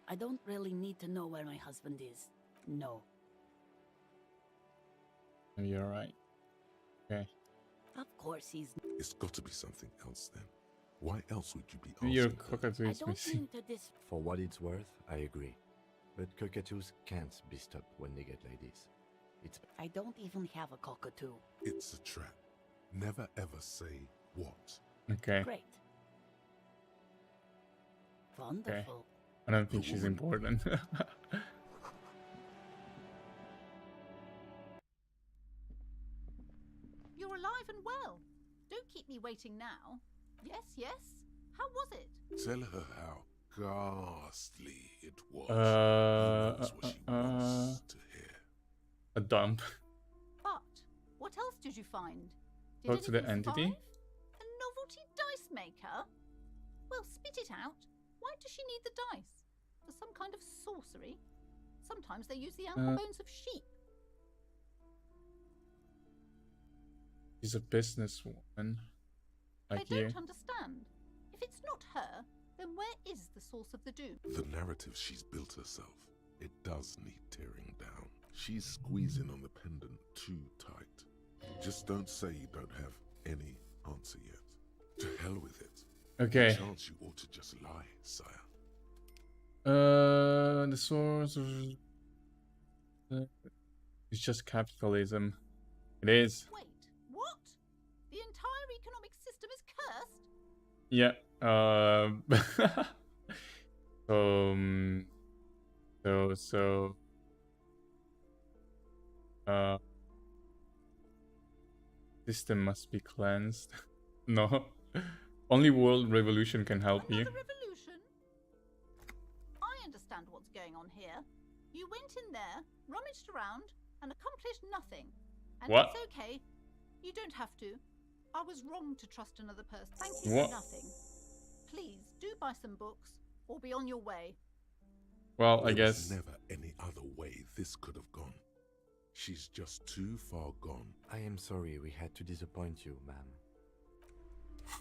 S14: I don't really need to know where my husband is. No.
S1: You're right. Okay.
S14: Of course he's...
S4: It's got to be something else then. Why else would you be
S1: Maybe your
S4: asking her?
S1: cockatoo
S14: I
S1: is
S14: don't
S1: missing.
S14: mean to dis...
S5: For what it's worth, I agree. But cockatoos can't be stopped when they get like this. It's...
S14: I don't even have a cockatoo.
S4: It's a trap. Never ever say what.
S1: Okay.
S14: Great. Wonderful.
S1: I don't think she's important.
S15: You're alive and well. Don't keep me waiting now. Yes, yes. How was it?
S4: Tell her how ghastly it was. Who knows what she wants to hear.
S1: A dump.
S15: But what else did you find? Did
S1: Talk to the
S15: anything
S1: entity?
S15: survive? A novelty dice maker? Well, spit it out. Why does she need the dice? For some kind of sorcery? Sometimes they use the ankle bones of sheep.
S1: She's a businesswoman.
S15: I
S1: Like you.
S15: don't understand. If it's not her, then where is the source of the doom?
S4: The narrative she's built herself. It does need tearing down. She's squeezing on the pendant too tight. Just don't say you don't have any answer yet. To hell with it.
S1: Okay.
S4: Chance you ought to just lie, sire.
S1: The source it's just capitalism. It is.
S15: Wait, what? The entire economic system is cursed?
S1: Yeah. So. System must be cleansed. No. Only world revolution can help you.
S15: Another revolution? I understand what's going on here. You went in there, rummaged around, and accomplished nothing. And
S1: What?
S15: it's okay. You don't have to. I was wrong to trust another person. Thank you
S1: What?
S15: for nothing. Please, do buy some books, or be on your way.
S1: Well, I
S4: There
S1: guess.
S4: was never any other way this could have gone. She's just too far gone.
S5: I am sorry we had to disappoint you, ma'am.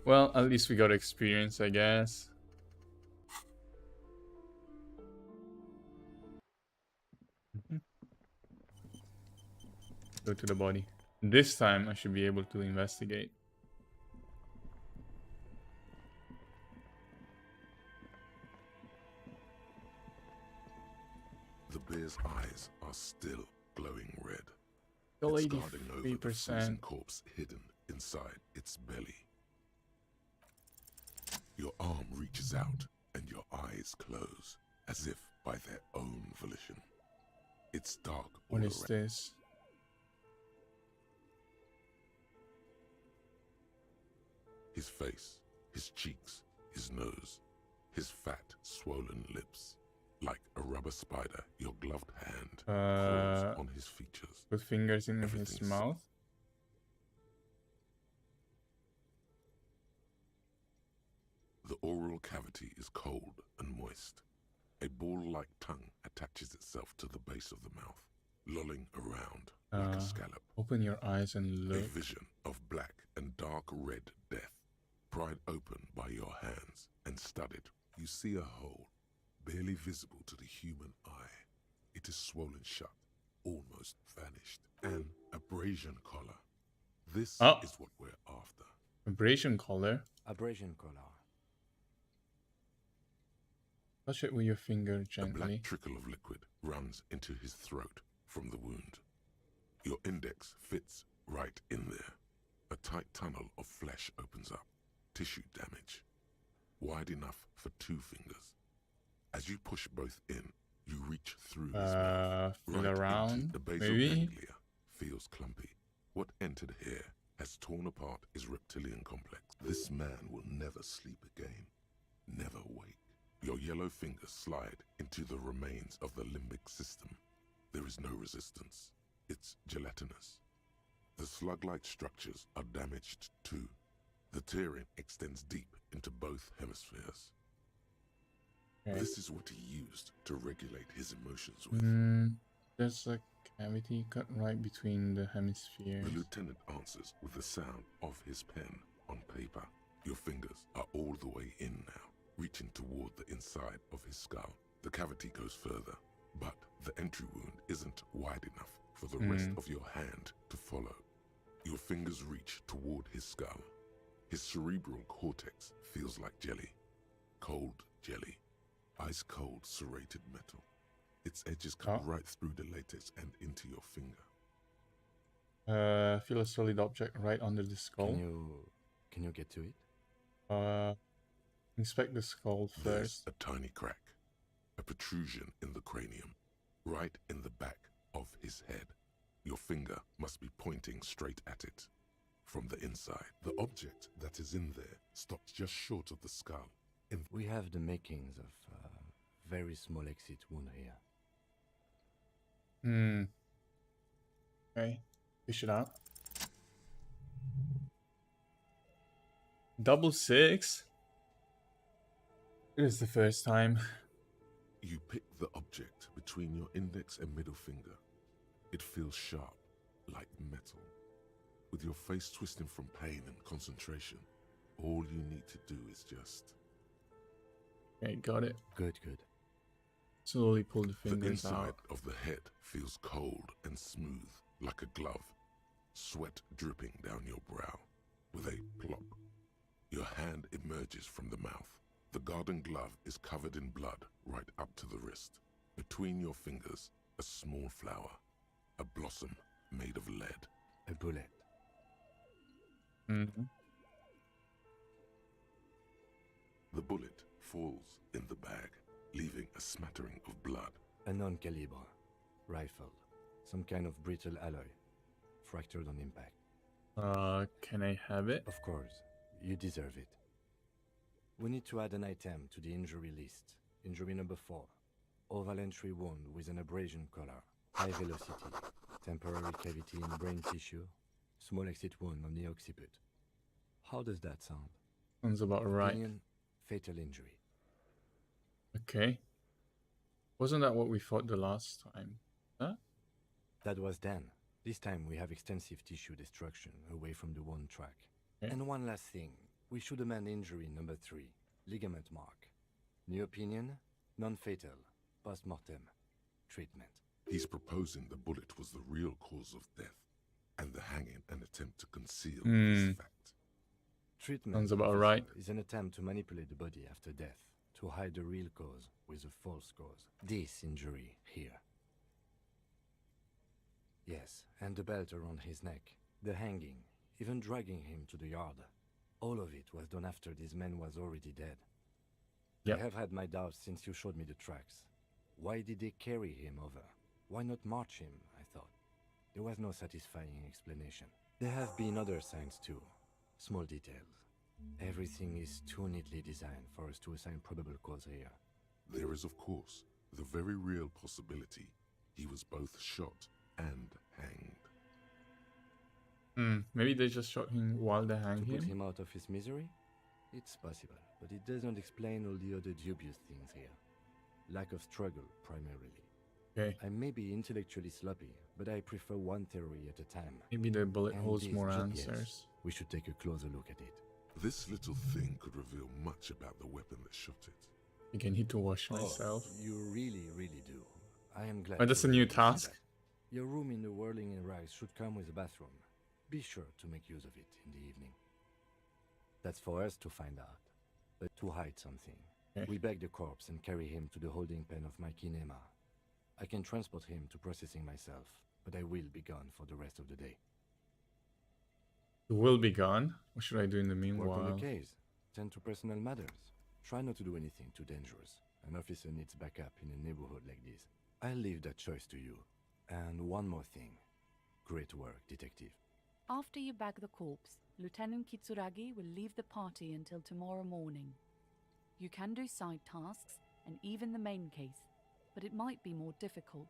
S1: Well, at least we got experience, I guess. Go to the body. This time I should be able to investigate.
S4: The bear's eyes are still glowing red.
S1: Still
S4: It's guarding over the
S1: 83%.
S4: freezing corpse hidden inside its belly. Your arm reaches out and your eyes close, as if by their own volition. It's dark all
S1: What is
S4: around.
S1: this?
S4: His face, his cheeks, his nose, his fat, swollen lips. Like a rubber spider, your gloved hand crawls on his features.
S1: Put fingers in his
S4: Everything's
S1: mouth.
S4: The oral cavity is cold and moist. A ball-like tongue attaches itself to the base of the mouth, lolling around like a scallop.
S1: Open your eyes and
S4: A
S1: look.
S4: vision of black and dark red death, pried open by your hands and studied. You see a hole, barely visible to the human eye. It is swollen shut, almost vanished. An abrasion collar. This is what we're after.
S1: Abrasion collar.
S5: Abrasion collar.
S1: Touch it with your finger
S4: A
S1: gently.
S4: black trickle of liquid runs into his throat from the wound. Your index fits right in there. A tight tunnel of flesh opens up. Tissue damage. Wide enough for 2 fingers. As you push both in, you reach through his mouth.
S1: Feel
S4: Right
S1: around,
S4: into the basal
S1: maybe?
S4: ganglia. Feels clumpy. What entered here has torn apart his reptilian complex. This man will never sleep again. Never wake. Your yellow fingers slide into the remains of the limbic system. There is no resistance. It's gelatinous. The slug-like structures are damaged too. The tearing extends deep into both hemispheres.
S1: Okay.
S4: This is what he used to regulate his emotions with.
S1: There's a cavity cut right between the hemispheres.
S4: The lieutenant answers with the sound of his pen on paper. Your fingers are all the way in now, reaching toward the inside of his skull. The cavity goes further, but the entry wound isn't wide enough for the rest of your hand to follow. Your fingers reach toward his skull. His cerebral cortex feels like jelly. Cold jelly. Ice cold serrated metal. Its edges cut right through the latex and into your finger.
S1: Feel a solid object right under the skull.
S5: Can you get to it?
S1: Inspect the skull
S4: There's
S1: first.
S4: a tiny crack. A protrusion in the cranium. Right in the back of his head. Your finger must be pointing straight at it. From the inside, the object that is in there stops just short of the skull.
S5: We have the makings of a very small exit wound here.
S1: Okay. Fish it out. 666? It is the first time.
S4: You pick the object between your index and middle finger. It feels sharp, like metal. With your face twisting from pain and concentration, all you need to do is just...
S1: Okay, got it.
S5: Good.
S1: Slowly pull the
S4: The
S1: fingers
S4: inside
S1: out.
S4: of the head feels cold and smooth, like a glove. sweat dripping down your brow. With a plop, your hand emerges from the mouth. The garden glove is covered in blood right up to the wrist. Between your fingers, a small flower, a blossom made of lead.
S5: A bullet.
S1: Mm-hmm.
S4: The bullet falls in the bag, leaving a smattering of blood.
S5: A non-caliber rifle. Some kind of brittle alloy. Fractured on impact.
S1: Can I have it?
S5: Of course. You deserve it. We need to add an item to the injury list. Injury number 4. Oval entry wound with an abrasion color. High velocity. Temporary cavity in brain tissue. Small exit wound on the occiput. How does that sound?
S1: Sounds about right.
S5: Opinion, fatal injury.
S1: Okay. Wasn't that what we thought the last time? Huh?
S5: That was then. This time we have extensive tissue destruction away from the wound track.
S1: Okay.
S5: And one last thing. We should amend injury number 3. Ligament mark. New opinion? Non-fatal. Post-mortem. Treatment.
S4: He's proposing the bullet was the real cause of death, and the hanging an attempt to conceal this fact.
S5: Treatment
S1: sounds about right.
S5: Is an attempt to manipulate the body after death, to hide the real cause with a false cause. This injury here. Yes, and the belt around his neck, the hanging, even dragging him to the yard. All of it was done after this man was already dead.
S1: Yep.
S5: I have had my doubts since you showed me the tracks. Why did they carry him over? Why not march him, I thought. There was no satisfying explanation. There have been other signs too. Small details. Everything is too neatly designed for us to assign probable cause here.
S4: There is, of course, the very real possibility he was both shot and hanged.
S1: Maybe they just shot him while they hang
S5: To
S1: him.
S5: put him out of his misery? It's possible, but it doesn't explain all the other dubious things here. Lack of struggle, primarily.
S1: Okay.
S5: I may be intellectually sloppy, but I prefer one theory at a time.
S1: Maybe the bullet
S5: And
S1: holds
S5: this
S1: more
S5: GPS,
S1: answers.
S5: We should take a closer look at it.
S4: This little thing could reveal much about the weapon that shot it.
S1: Again, need to wash myself.
S5: You really, really do. I am glad.
S1: Oh, that's
S5: to
S1: a new
S5: see
S1: task.
S5: that. Your room in the Whirling in Rags should come with a bathroom. Be sure to make use of it in the evening. That's for us to find out, but to hide something.
S1: Okay.
S5: We bag the corpse and carry him to the holding pen of my kinema. I can transport him to processing myself, but I will be gone for the rest of the day.
S1: You will be gone. What should I do in the
S5: Work on
S1: meanwhile?
S5: the case. Tend to personal matters. Try not to do anything too dangerous. An officer needs backup in a neighborhood like this. I'll leave that choice to you. And one more thing. Great work, detective.
S9: After you bag the corpse, Lieutenant Kitsuragi will leave the party until tomorrow morning. You can do side tasks and even the main case, but it might be more difficult.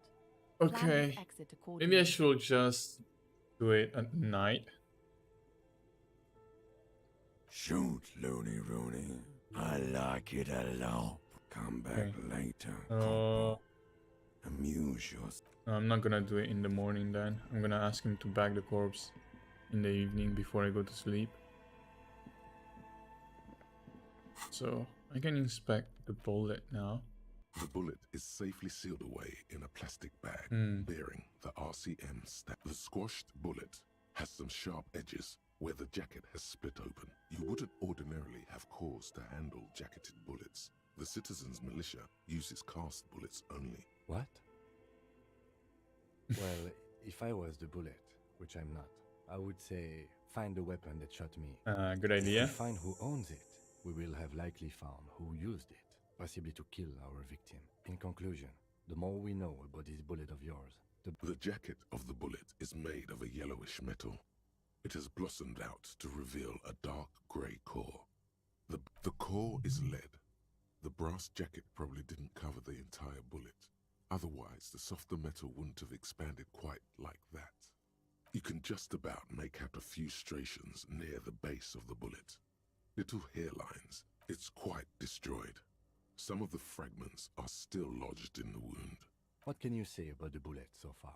S9: Plan your
S1: Okay.
S9: exit accordingly.
S1: Maybe I should just do it at night.
S16: Shoot, Looney Rooney. I like it a lot. Come back later. Amuse yourself.
S1: No, I'm not gonna do it in the morning then. I'm gonna ask him to bag the corpse in the evening before I go to sleep. So I can inspect the bullet now.
S4: The bullet is safely sealed away in a plastic bag bearing the RCM stamp. The squashed bullet has some sharp edges where the jacket has split open. You wouldn't ordinarily have cause to handle jacketed bullets. The Citizens Militia uses cast bullets only.
S5: What? Well, if I was the bullet, which I'm not, I would say, find the weapon that shot me.
S1: Good idea.
S5: If we find who owns it, we will have likely found who used it, possibly to kill our victim. In conclusion, the more we know about this bullet of yours,
S4: The jacket of the bullet is made of a yellowish metal. It has blossomed out to reveal a dark grey core. The core is lead. The brass jacket probably didn't cover the entire bullet. Otherwise, the softer metal wouldn't have expanded quite like that. You can just about make out a few striations near the base of the bullet. Little hairlines. It's quite destroyed. Some of the fragments are still lodged in the wound.
S5: What can you say about the bullet so far?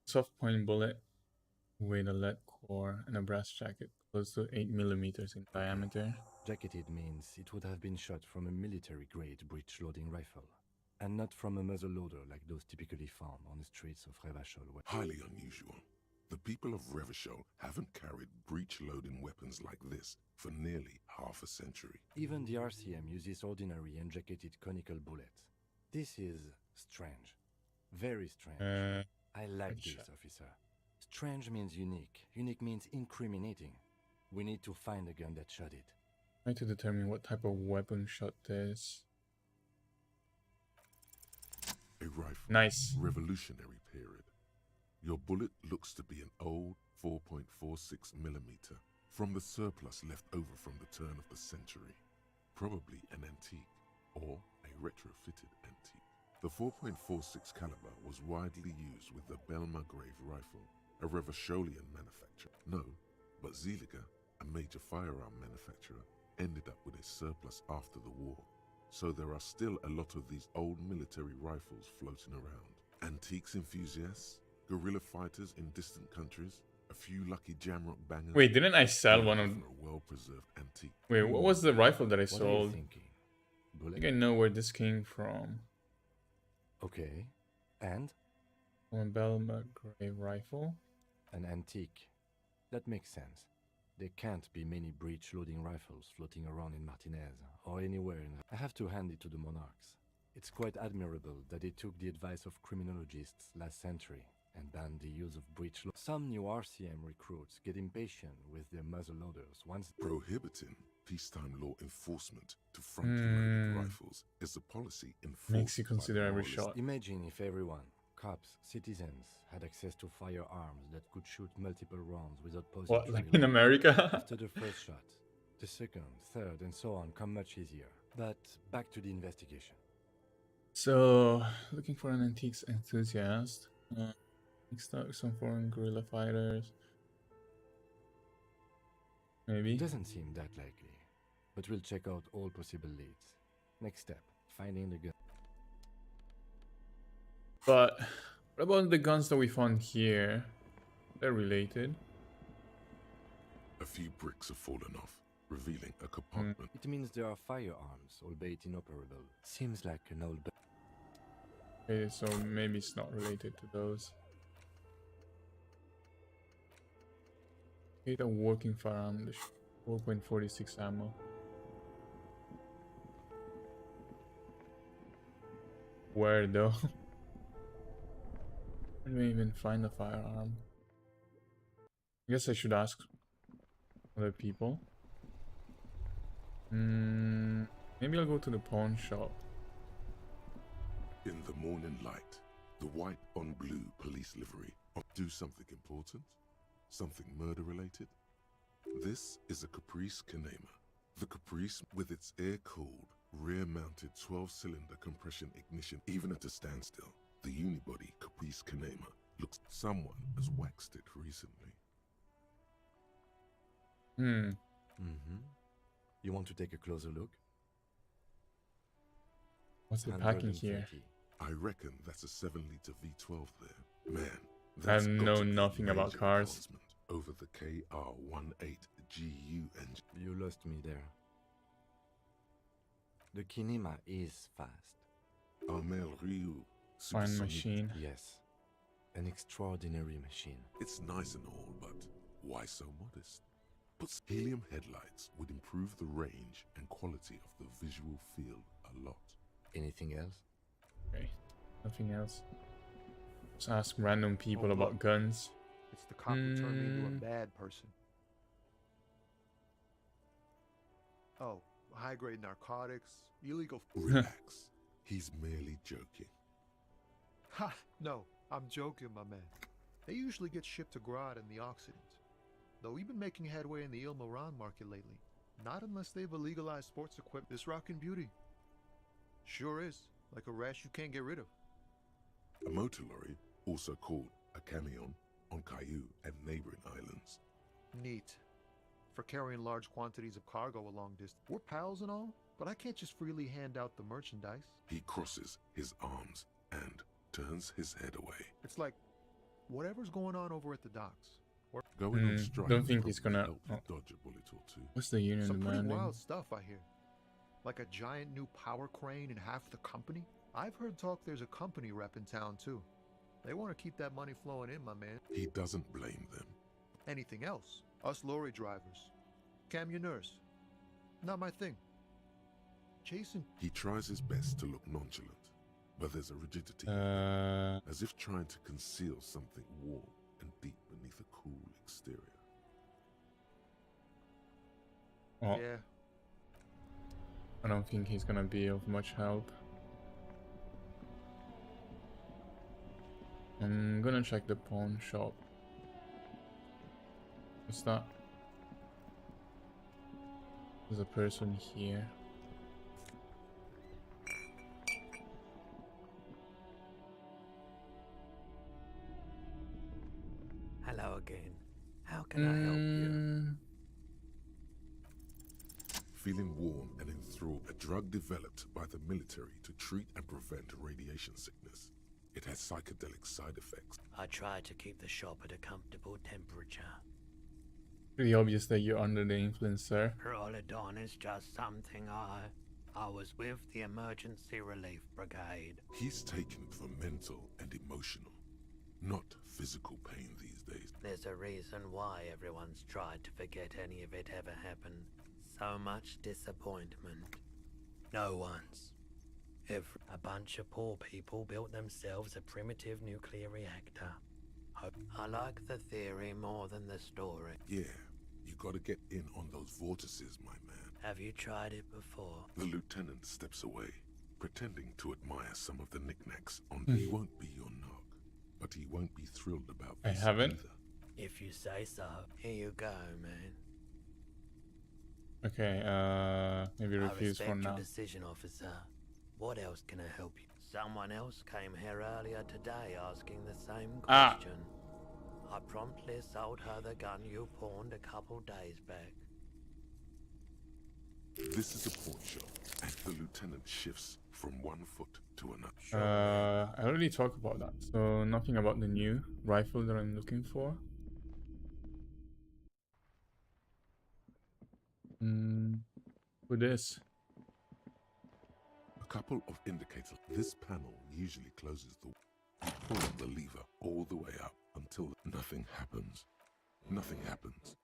S1: Soft point bullet with a lead core and a brass jacket close to 8mm in diameter.
S5: Jacketed means it would have been shot from a military-grade breech-loading rifle, and not from a muzzle loader like those typically found on the streets of Revachol.
S4: Highly unusual. The people of Revachol haven't carried breech-loading weapons like this for nearly half a century.
S5: Even the RCM uses ordinary unjacketed conical bullets. This is strange. Very strange. I like this, officer. Strange means unique. Unique means incriminating. We need to find the gun that shot it.
S1: Trying to determine what type of weapon shot this.
S4: A rifle.
S1: Nice.
S4: Revolutionary period. Your bullet looks to be an old 4.46mm from the surplus left over from the turn of the century. Probably an antique or a retrofitted antique. The 4.46 caliber was widely used with the Belmargrave rifle, a Revacholian manufacturer. No, but Zeliger, a major firearm manufacturer, ended up with a surplus after the war. So there are still a lot of these old military rifles floating around. Antiques enthusiasts, guerrilla fighters in distant countries, a few lucky jamrock bangers.
S1: Wait, didn't I sell one of...
S4: a well-preserved antique.
S1: Wait, what was the rifle that I
S5: What are you
S1: sold?
S5: thinking?
S1: I think I know where this came from.
S5: Okay. And?
S1: From a Belmargrave rifle?
S5: An antique. That makes sense. There can't be many breech-loading rifles floating around in Martinez, or anywhere in... I have to hand it to the monarchs. It's quite admirable that they took the advice of criminologists last century and banned the use of breech. Some new RCM recruits get impatient with their muzzleloaders once...
S4: Prohibiting peacetime law enforcement to front-loaded rifles is a policy enforced
S1: Makes you consider
S4: by
S1: every
S4: moralists.
S1: shot.
S5: Imagine if everyone, cops, citizens, had access to firearms that could shoot multiple rounds without posing...
S1: What, like in America?
S5: After the first shot, the second, third, and so on come much easier. But back to the investigation.
S1: So, looking for an antiques enthusiast. Mixed up with some foreign guerrilla fighters. Maybe.
S5: It doesn't seem that likely, but we'll check out all possible leads. Next step, finding the gun.
S1: But what about the guns that we found here? They're related.
S4: A few bricks have fallen off, revealing a compartment.
S5: It means there are firearms, albeit inoperable. Seems like an old...
S1: Okay, so maybe it's not related to those. Create a working firearm, 4.46 ammo. Where though? Where do we even find a firearm? I guess I should ask other people. Maybe I'll go to the pawn shop.
S4: In the morning light, the white on blue police livery. Do something important? Something murder-related? This is a Caprice Kanema. The Caprice, with its air-cooled, rear-mounted 12-cylinder compression ignition, even at a standstill. The unibody Caprice Kanema looks... Someone has waxed it recently.
S5: You want to take a closer look?
S1: What's the packing here?
S4: I reckon that's a 7-liter V12 there. Man,
S1: I
S4: that's
S1: know nothing about cars.
S4: Over the KR18GU engine.
S5: You lost me there. The Kinema is fast.
S4: Armel Ryu.
S1: Fine machine.
S5: Yes. An extraordinary machine.
S4: It's nice and all, but why so modest? But helium headlights would improve the range and quality of the visual field a lot.
S5: Anything else?
S1: Okay, nothing else. Just ask random people about guns.
S10: It's the cop who turned me into a bad person. Oh, high-grade narcotics, illegal...
S4: Relax. He's merely joking.
S10: Ha! No, I'm joking, my man. They usually get shipped to Grad in the Occident. Though we've been making headway in the Il-Moran market lately. Not unless they've a legalized sports equipment. This rockin' beauty. Sure is. Like a rash you can't get rid of.
S4: A motor lorry, also called a camion, on Caillou and neighboring islands.
S10: Neat. For carrying large quantities of cargo a long distance. We're pals and all, but I can't just freely hand out the merchandise.
S4: He crosses his arms and turns his head away.
S10: It's like, whatever's going on over at the docks.
S4: Going on strike.
S1: Don't think he's gonna...
S4: dodge a bullet or two.
S1: What's the union
S10: Some pretty
S1: demanding?
S10: wild stuff, I hear. Like a giant new power crane in half the company? I've heard talk there's a company rep in town, too. They want to keep that money flowing in, my man.
S4: He doesn't blame them.
S10: Anything else? Us lorry drivers. Camioners. Not my thing. Chasing.
S4: He tries his best to look nonchalant, but there's a rigidity, as if trying to conceal something warm and deep beneath a cool exterior.
S1: Oh.
S10: Yeah.
S1: I don't think he's gonna be of much help. I'm gonna check the pawn shop. What's that? There's a person here.
S17: Hello again. How can I help you?
S4: Feeling warm and enthralled, a drug developed by the military to treat and prevent radiation sickness. It has psychedelic side effects.
S17: I try to keep the shop at a comfortable temperature.
S1: Pretty obvious that you're under the influence, sir.
S17: Rolodon is just something I was with the Emergency Relief Brigade.
S4: He's taken for mental and emotional, not physical pain these days.
S17: There's a reason why everyone's tried to forget any of it ever happened. So much disappointment. No one's. A bunch of poor people built themselves a primitive nuclear reactor. I like the theory more than the story.
S4: Yeah, you gotta get in on those vortices, my man.
S17: Have you tried it before?
S4: The lieutenant steps away, pretending to admire some of the knickknacks on He won't be your knock, but he won't be thrilled about this
S1: haven't.
S4: either.
S17: If you say so. Here you go, man.
S1: Okay, maybe refuse for
S17: I respect
S1: now.
S17: your decision, officer. What else can I help you? Someone else came here earlier today asking the same question. I promptly sold her the gun you pawned a couple days back.
S4: This is a pawn shop, and the lieutenant shifts from one foot to another.
S1: I already talked about that, so nothing about the new rifle that I'm looking for. For this.
S4: A couple of indicators. This panel usually closes the... You pull the lever all the way up until nothing happens. Nothing happens.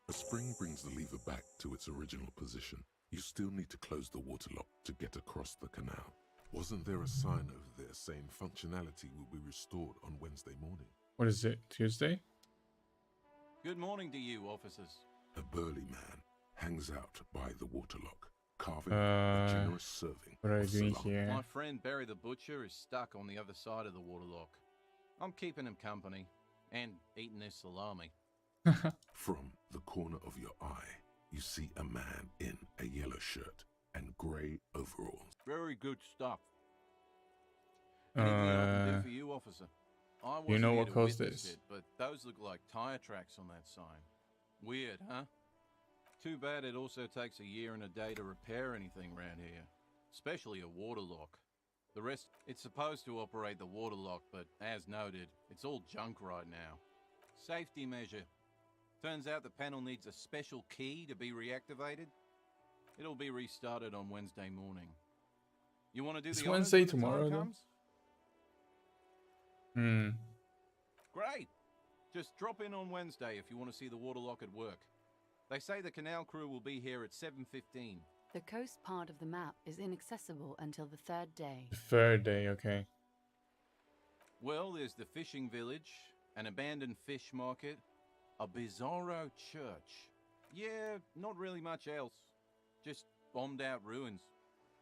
S4: A spring brings the lever back to its original position. You still need to close the water lock to get across the canal. Wasn't there a sign over there saying functionality will be restored on Wednesday morning?
S1: What is it, Tuesday?
S18: Good morning to you, officers.
S4: A burly man hangs out by the water lock, carving a generous serving.
S1: What are you
S4: of
S1: doing
S4: salami.
S1: here?
S18: My friend Barry the Butcher is stuck on the other side of the waterlock. I'm keeping him company and eating his salami.
S4: From the corner of your eye, you see a man in a yellow shirt and grey overalls.
S18: Very good stuff. Anything I can do for you, officer? I wasn't
S1: know
S18: here
S1: what
S18: to
S1: caused
S18: witness
S1: this?
S18: it, but those look like tire tracks on that sign. Weird, huh? Too bad it also takes a year and a day to repair anything around here, especially a waterlock. The rest, it's supposed to operate the waterlock, but as noted, it's all junk right now. Safety measure. Turns out the panel needs a special key to be reactivated. It'll be restarted on Wednesday morning. You want to do
S1: It's
S18: the honors
S1: Wednesday
S18: when the time
S1: tomorrow, though?
S18: comes? Great. Just drop in on Wednesday if you want to see the waterlock at work. They say the canal crew will be here at 7:15.
S9: The coast part of the map is inaccessible until the third day.
S1: The third day, okay.
S18: Well, there's the fishing village, an abandoned fish market, a bizarro church. Yeah, not really much else. Just bombed out ruins.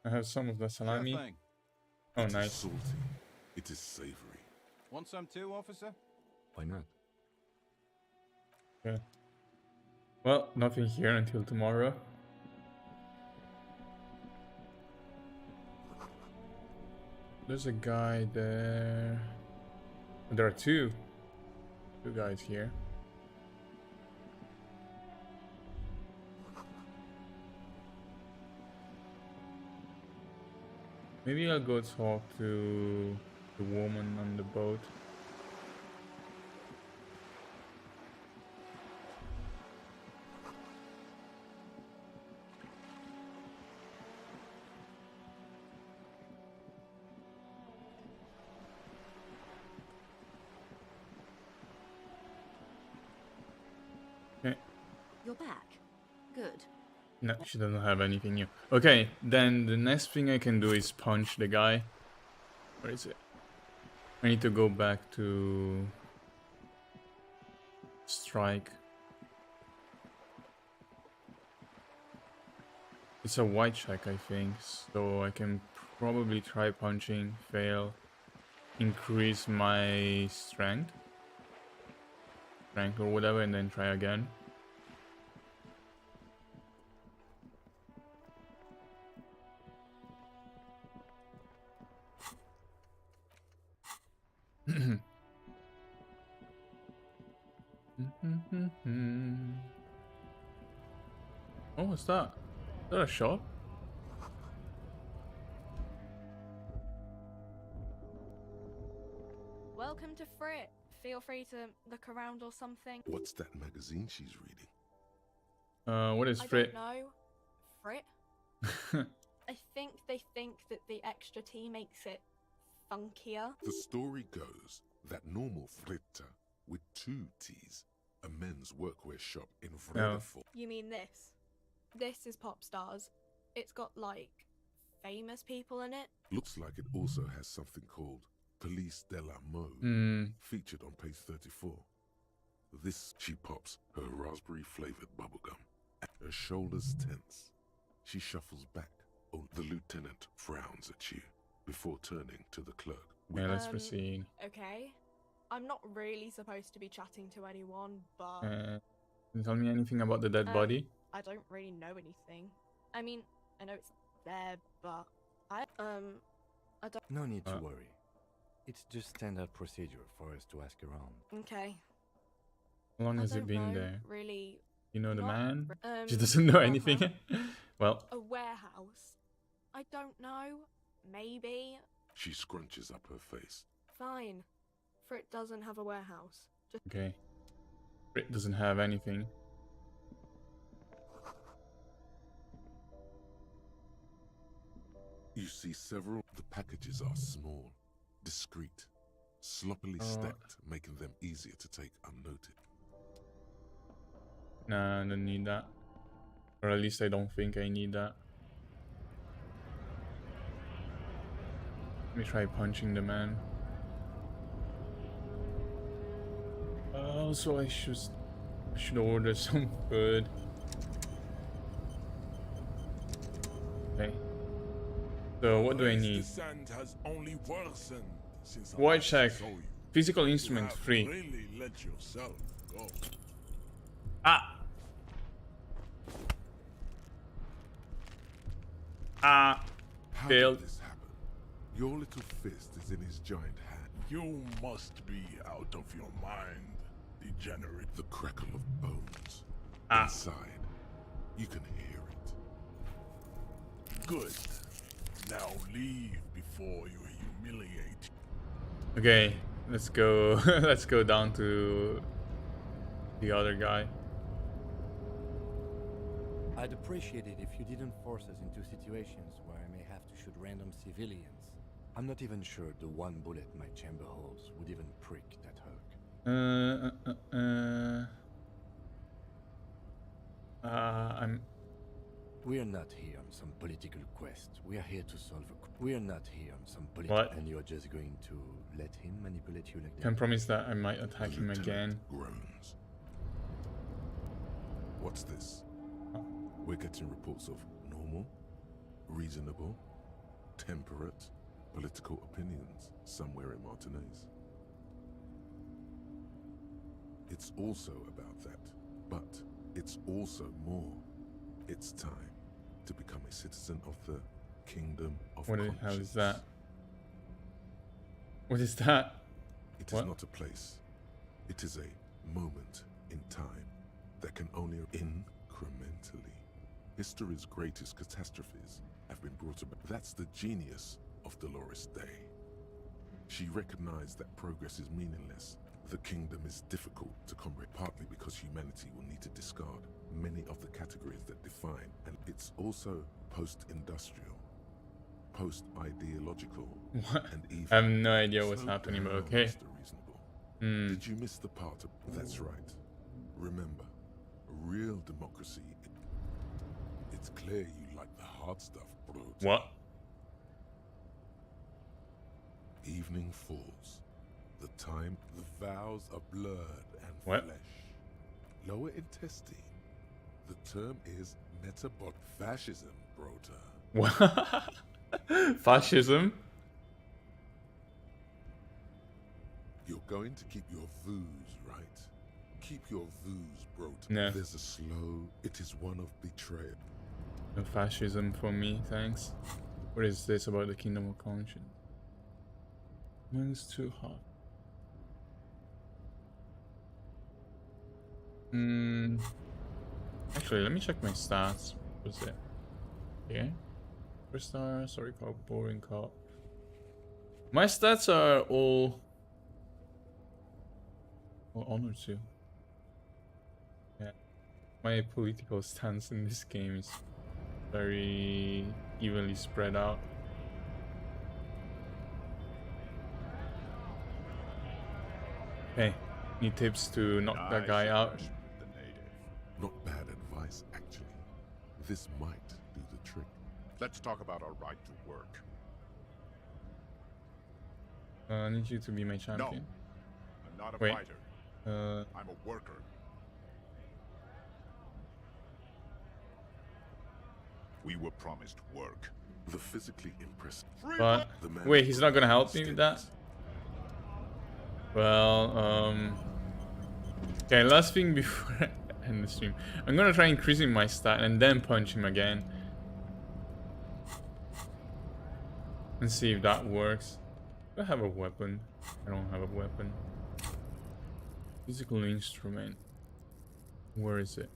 S1: I have some of the salami.
S18: Sure thing.
S1: Oh,
S4: It is
S1: nice.
S4: salty. It is savory.
S18: Want some too, officer?
S4: Why not?
S1: Okay. Well, nothing here until tomorrow. There's a guy there. There are two guys here. Maybe I'll go talk to the woman on the boat.
S19: You're back. Good.
S1: No, she doesn't have anything new. Okay, then the next thing I can do is punch the guy. Where is it? I need to go back to strike. It's a white check, I think, so I can probably try punching, fail, increase my strength or whatever, and then try again. Oh, what's that? Is that a shop?
S20: Welcome to Frit. Feel free to look around or something.
S4: What's that magazine she's reading?
S1: What is
S20: I
S1: Frit?
S20: don't know. Frit? I think they think that the extra T makes it funkier.
S4: The story goes that normal Fritta with 2 T's, a men's workwear shop in Vredefort.
S20: You mean this? This is Pop Stars. It's got, like, famous people in it.
S4: Looks like it also has something called Police de la Mode, featured on page 34. This, she pops her raspberry-flavored bubblegum. Her shoulders tense. She shuffles back. Oh, the lieutenant frowns at you before turning to the clerk.
S1: Yeah, let's proceed.
S20: Okay. I'm not really supposed to be chatting to anyone, but...
S1: Can you tell me anything about the dead body?
S20: I don't really know anything. I mean, I know it's there, but I don't...
S5: No need to worry. It's just standard procedure for us to ask around.
S20: Okay.
S1: How long has it
S20: don't
S1: been
S20: know,
S1: there?
S20: Really.
S1: You know the
S20: Not
S1: man?
S20: r-
S1: She doesn't know anything. Well,
S20: A warehouse. I don't know. Maybe.
S4: She scrunches up her face.
S20: Fine. Frit doesn't have a warehouse. Just
S1: okay. Brit doesn't have anything.
S4: You see several. The packages are small, discreet, sloppily stacked, making them easier to take unnoted.
S1: Nah, I don't need that. Or at least I don't think I need that. Let me try punching the man. Also, I should order some food. Okay. So what do I need?
S11: Descent has only worsened since I
S1: White
S11: last
S1: check.
S11: saw you.
S1: Physical
S11: You
S1: instrument
S11: have
S1: free.
S11: Really let yourself go.
S1: Ah. Ah.
S4: How
S1: Failed.
S4: did this happen? Your little fist is in his giant hand.
S11: You must be out of your mind, degenerate.
S4: The crackle of bones.
S1: Ah.
S4: Inside, you can hear it.
S11: Good. Now leave before you humiliate.
S1: Okay, let's go. Let's go down to the other guy.
S5: I'd appreciate it if you didn't force us into situations where I may have to shoot random civilians. I'm not even sure the one bullet my chamber holds would even prick that hook.
S1: I'm.
S5: We are not here on some political quest. We are here to solve a... We are not here on some political...
S1: What?
S5: And you're just going to let him manipulate you like that?
S1: Can promise that I might attack him again.
S4: Groans. What's this? We're getting reports of normal, reasonable, temperate political opinions somewhere in Martinez. It's also about that, but it's also more. It's time to become a citizen of the Kingdom of
S1: What the hell
S4: Conscience.
S1: is that? What is that?
S4: It is
S1: What?
S4: not a place. It is a moment in time that can only incrementally. History's greatest catastrophes have been brought about. That's the genius of Dolores Day. She recognized that progress is meaningless. The kingdom is difficult to comprehend, partly because humanity will need to discard many of the categories that define, and it's also post-industrial, post-ideological,
S1: What?
S4: and even...
S1: I have no idea what's
S4: Slow
S1: happening, but
S4: down,
S1: okay.
S4: Mr. Reasonable. Did you miss the part of... That's right. Remember, real democracy. It's clear you like the hard stuff, bro.
S1: What?
S4: Evening falls. The time, the vows are blurred and
S1: What?
S4: flesh. Lower intestine. The term is metabolic fascism, brota.
S1: What? Fascism?
S4: You're going to keep your views, right? Keep your views, brota.
S1: No.
S4: There's a slow, it is one of betrayal.
S1: No fascism for me, thanks. What is this about the Kingdom of Conscience? When's too hot? Actually, let me check my stats. What's it? Okay. 4 star, sorry cop, boring cop. My stats are all honored too. Yeah. My political stance in this game is very evenly spread out. Hey, need tips to knock that guy out?
S4: Not bad advice, actually. This might do the trick.
S3: Let's talk about our right to work.
S1: I need you to be my champion.
S3: No, I'm not a
S1: Wait.
S3: fighter. I'm a worker. We were promised work.
S4: The physically impressive.
S1: But wait, he's not gonna help me with that? Well, okay, last thing before I end the stream. I'm gonna try increasing my stat and then punch him again. And see if that works. Do I have a weapon? I don't have a weapon. Physical instrument. Where is it?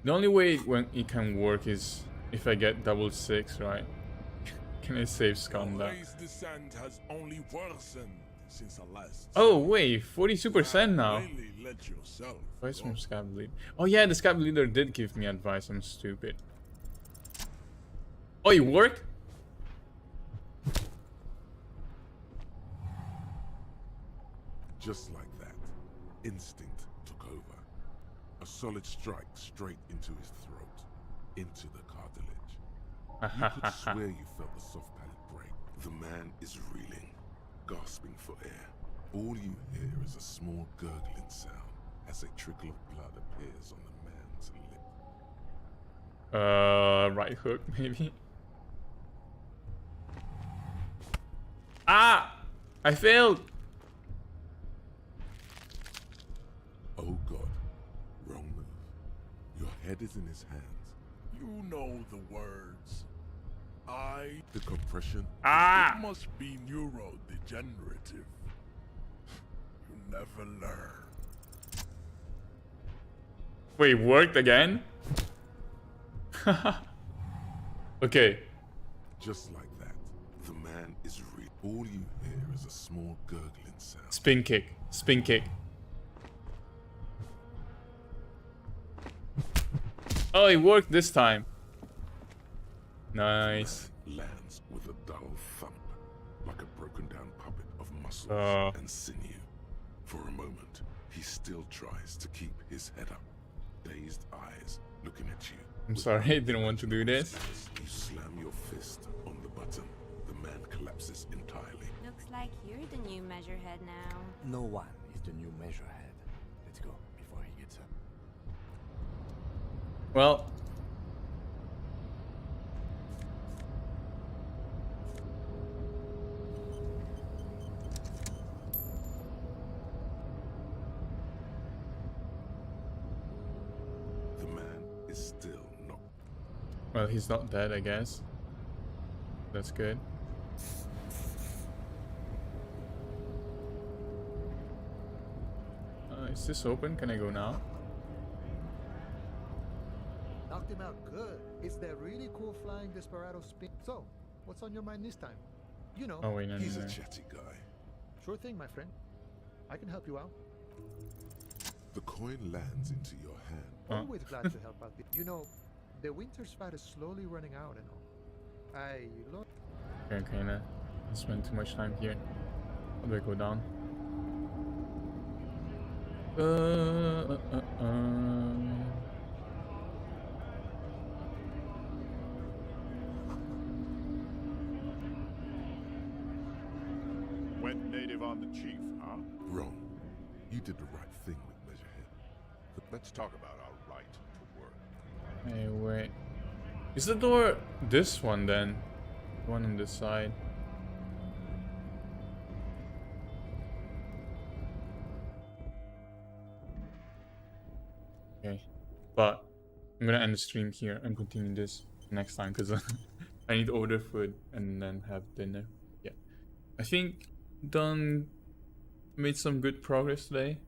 S1: The only way when it can work is if I get double 6, right? Can I save scum that?
S11: Race descent has only worsened since the last.
S1: Oh wait, 42% now.
S11: Really let yourself
S1: Advice from Scab Leader. Oh yeah, the Scab Leader did give me advice. I'm stupid. Oh, it worked?
S4: Just like that, instinct took over. A solid strike straight into his throat, into the cartilage. You could swear you felt the soft palate break. The man is reeling, gasping for air. All you hear is a small gurgling sound as a trickle of blood appears on the man's lip.
S1: Right hook, maybe? Ah! I failed!
S4: Oh God, wrong move. Your head is in his hands.
S11: You know the words.
S4: The compression.
S1: Ah!
S11: It must be neurodegenerative. You never learn.
S1: Wait, worked again? Okay.
S4: Just like that, the man is real. All you hear is a small gurgling sound.
S1: Spin kick. Spin kick. Oh, it worked this time. Nice.
S4: Lands with a dull thump, like a broken down puppet of muscles and sinew. For a moment, he still tries to keep his head up, dazed eyes looking at you.
S1: I'm sorry, I didn't want to do this.
S4: You slam your fist on the button. The man collapses entirely.
S12: Looks like you're the new measurehead now.
S5: No one is the new measurehead. Let's go before he gets up.
S1: Well.
S4: The man is still not.
S1: Well, he's not dead, I guess. That's good. Is this open? Can I go now?
S10: Knocked him out good. It's that really cool flying desperado spin. So, what's on your mind this time? You know.
S1: Oh wait, no,
S4: He's
S1: no,
S4: a
S1: no.
S4: chatty guy.
S10: Sure thing, my friend. I can help you out.
S4: The coin lands into your hand.
S10: Always glad to help out. You know, the winter's fat is slowly running out and all. I look.
S1: Okay, nah. I spent too much time here. How do I go down?
S3: Went native on the chief, huh?
S4: Wrong. You did the right thing with Measurehead.
S3: Let's talk about our right to work.
S1: Hey, wait. Is the door this one then? The one on this side. Okay. But I'm gonna end the stream here and continue this next time because I need to order food and then have dinner. Yeah. I think made some good progress today.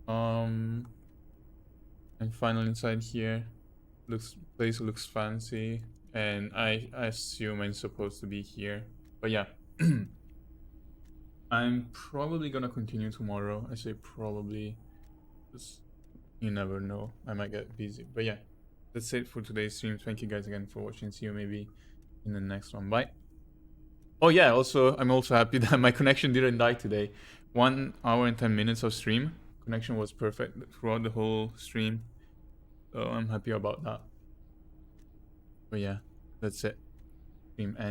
S1: And final inside here. Place looks fancy. And I assume I'm supposed to be here. But yeah. I'm probably gonna continue tomorrow. I say probably. Just, you never know. I might get busy. But yeah. That's it for today's stream. Thank you guys again for watching. See you maybe in the next one. Bye. Oh yeah, also I'm also happy that my connection didn't die today. 1 hour and 10 minutes of stream. Connection was perfect throughout the whole stream. So I'm happy about that. But yeah, that's it. Stream end.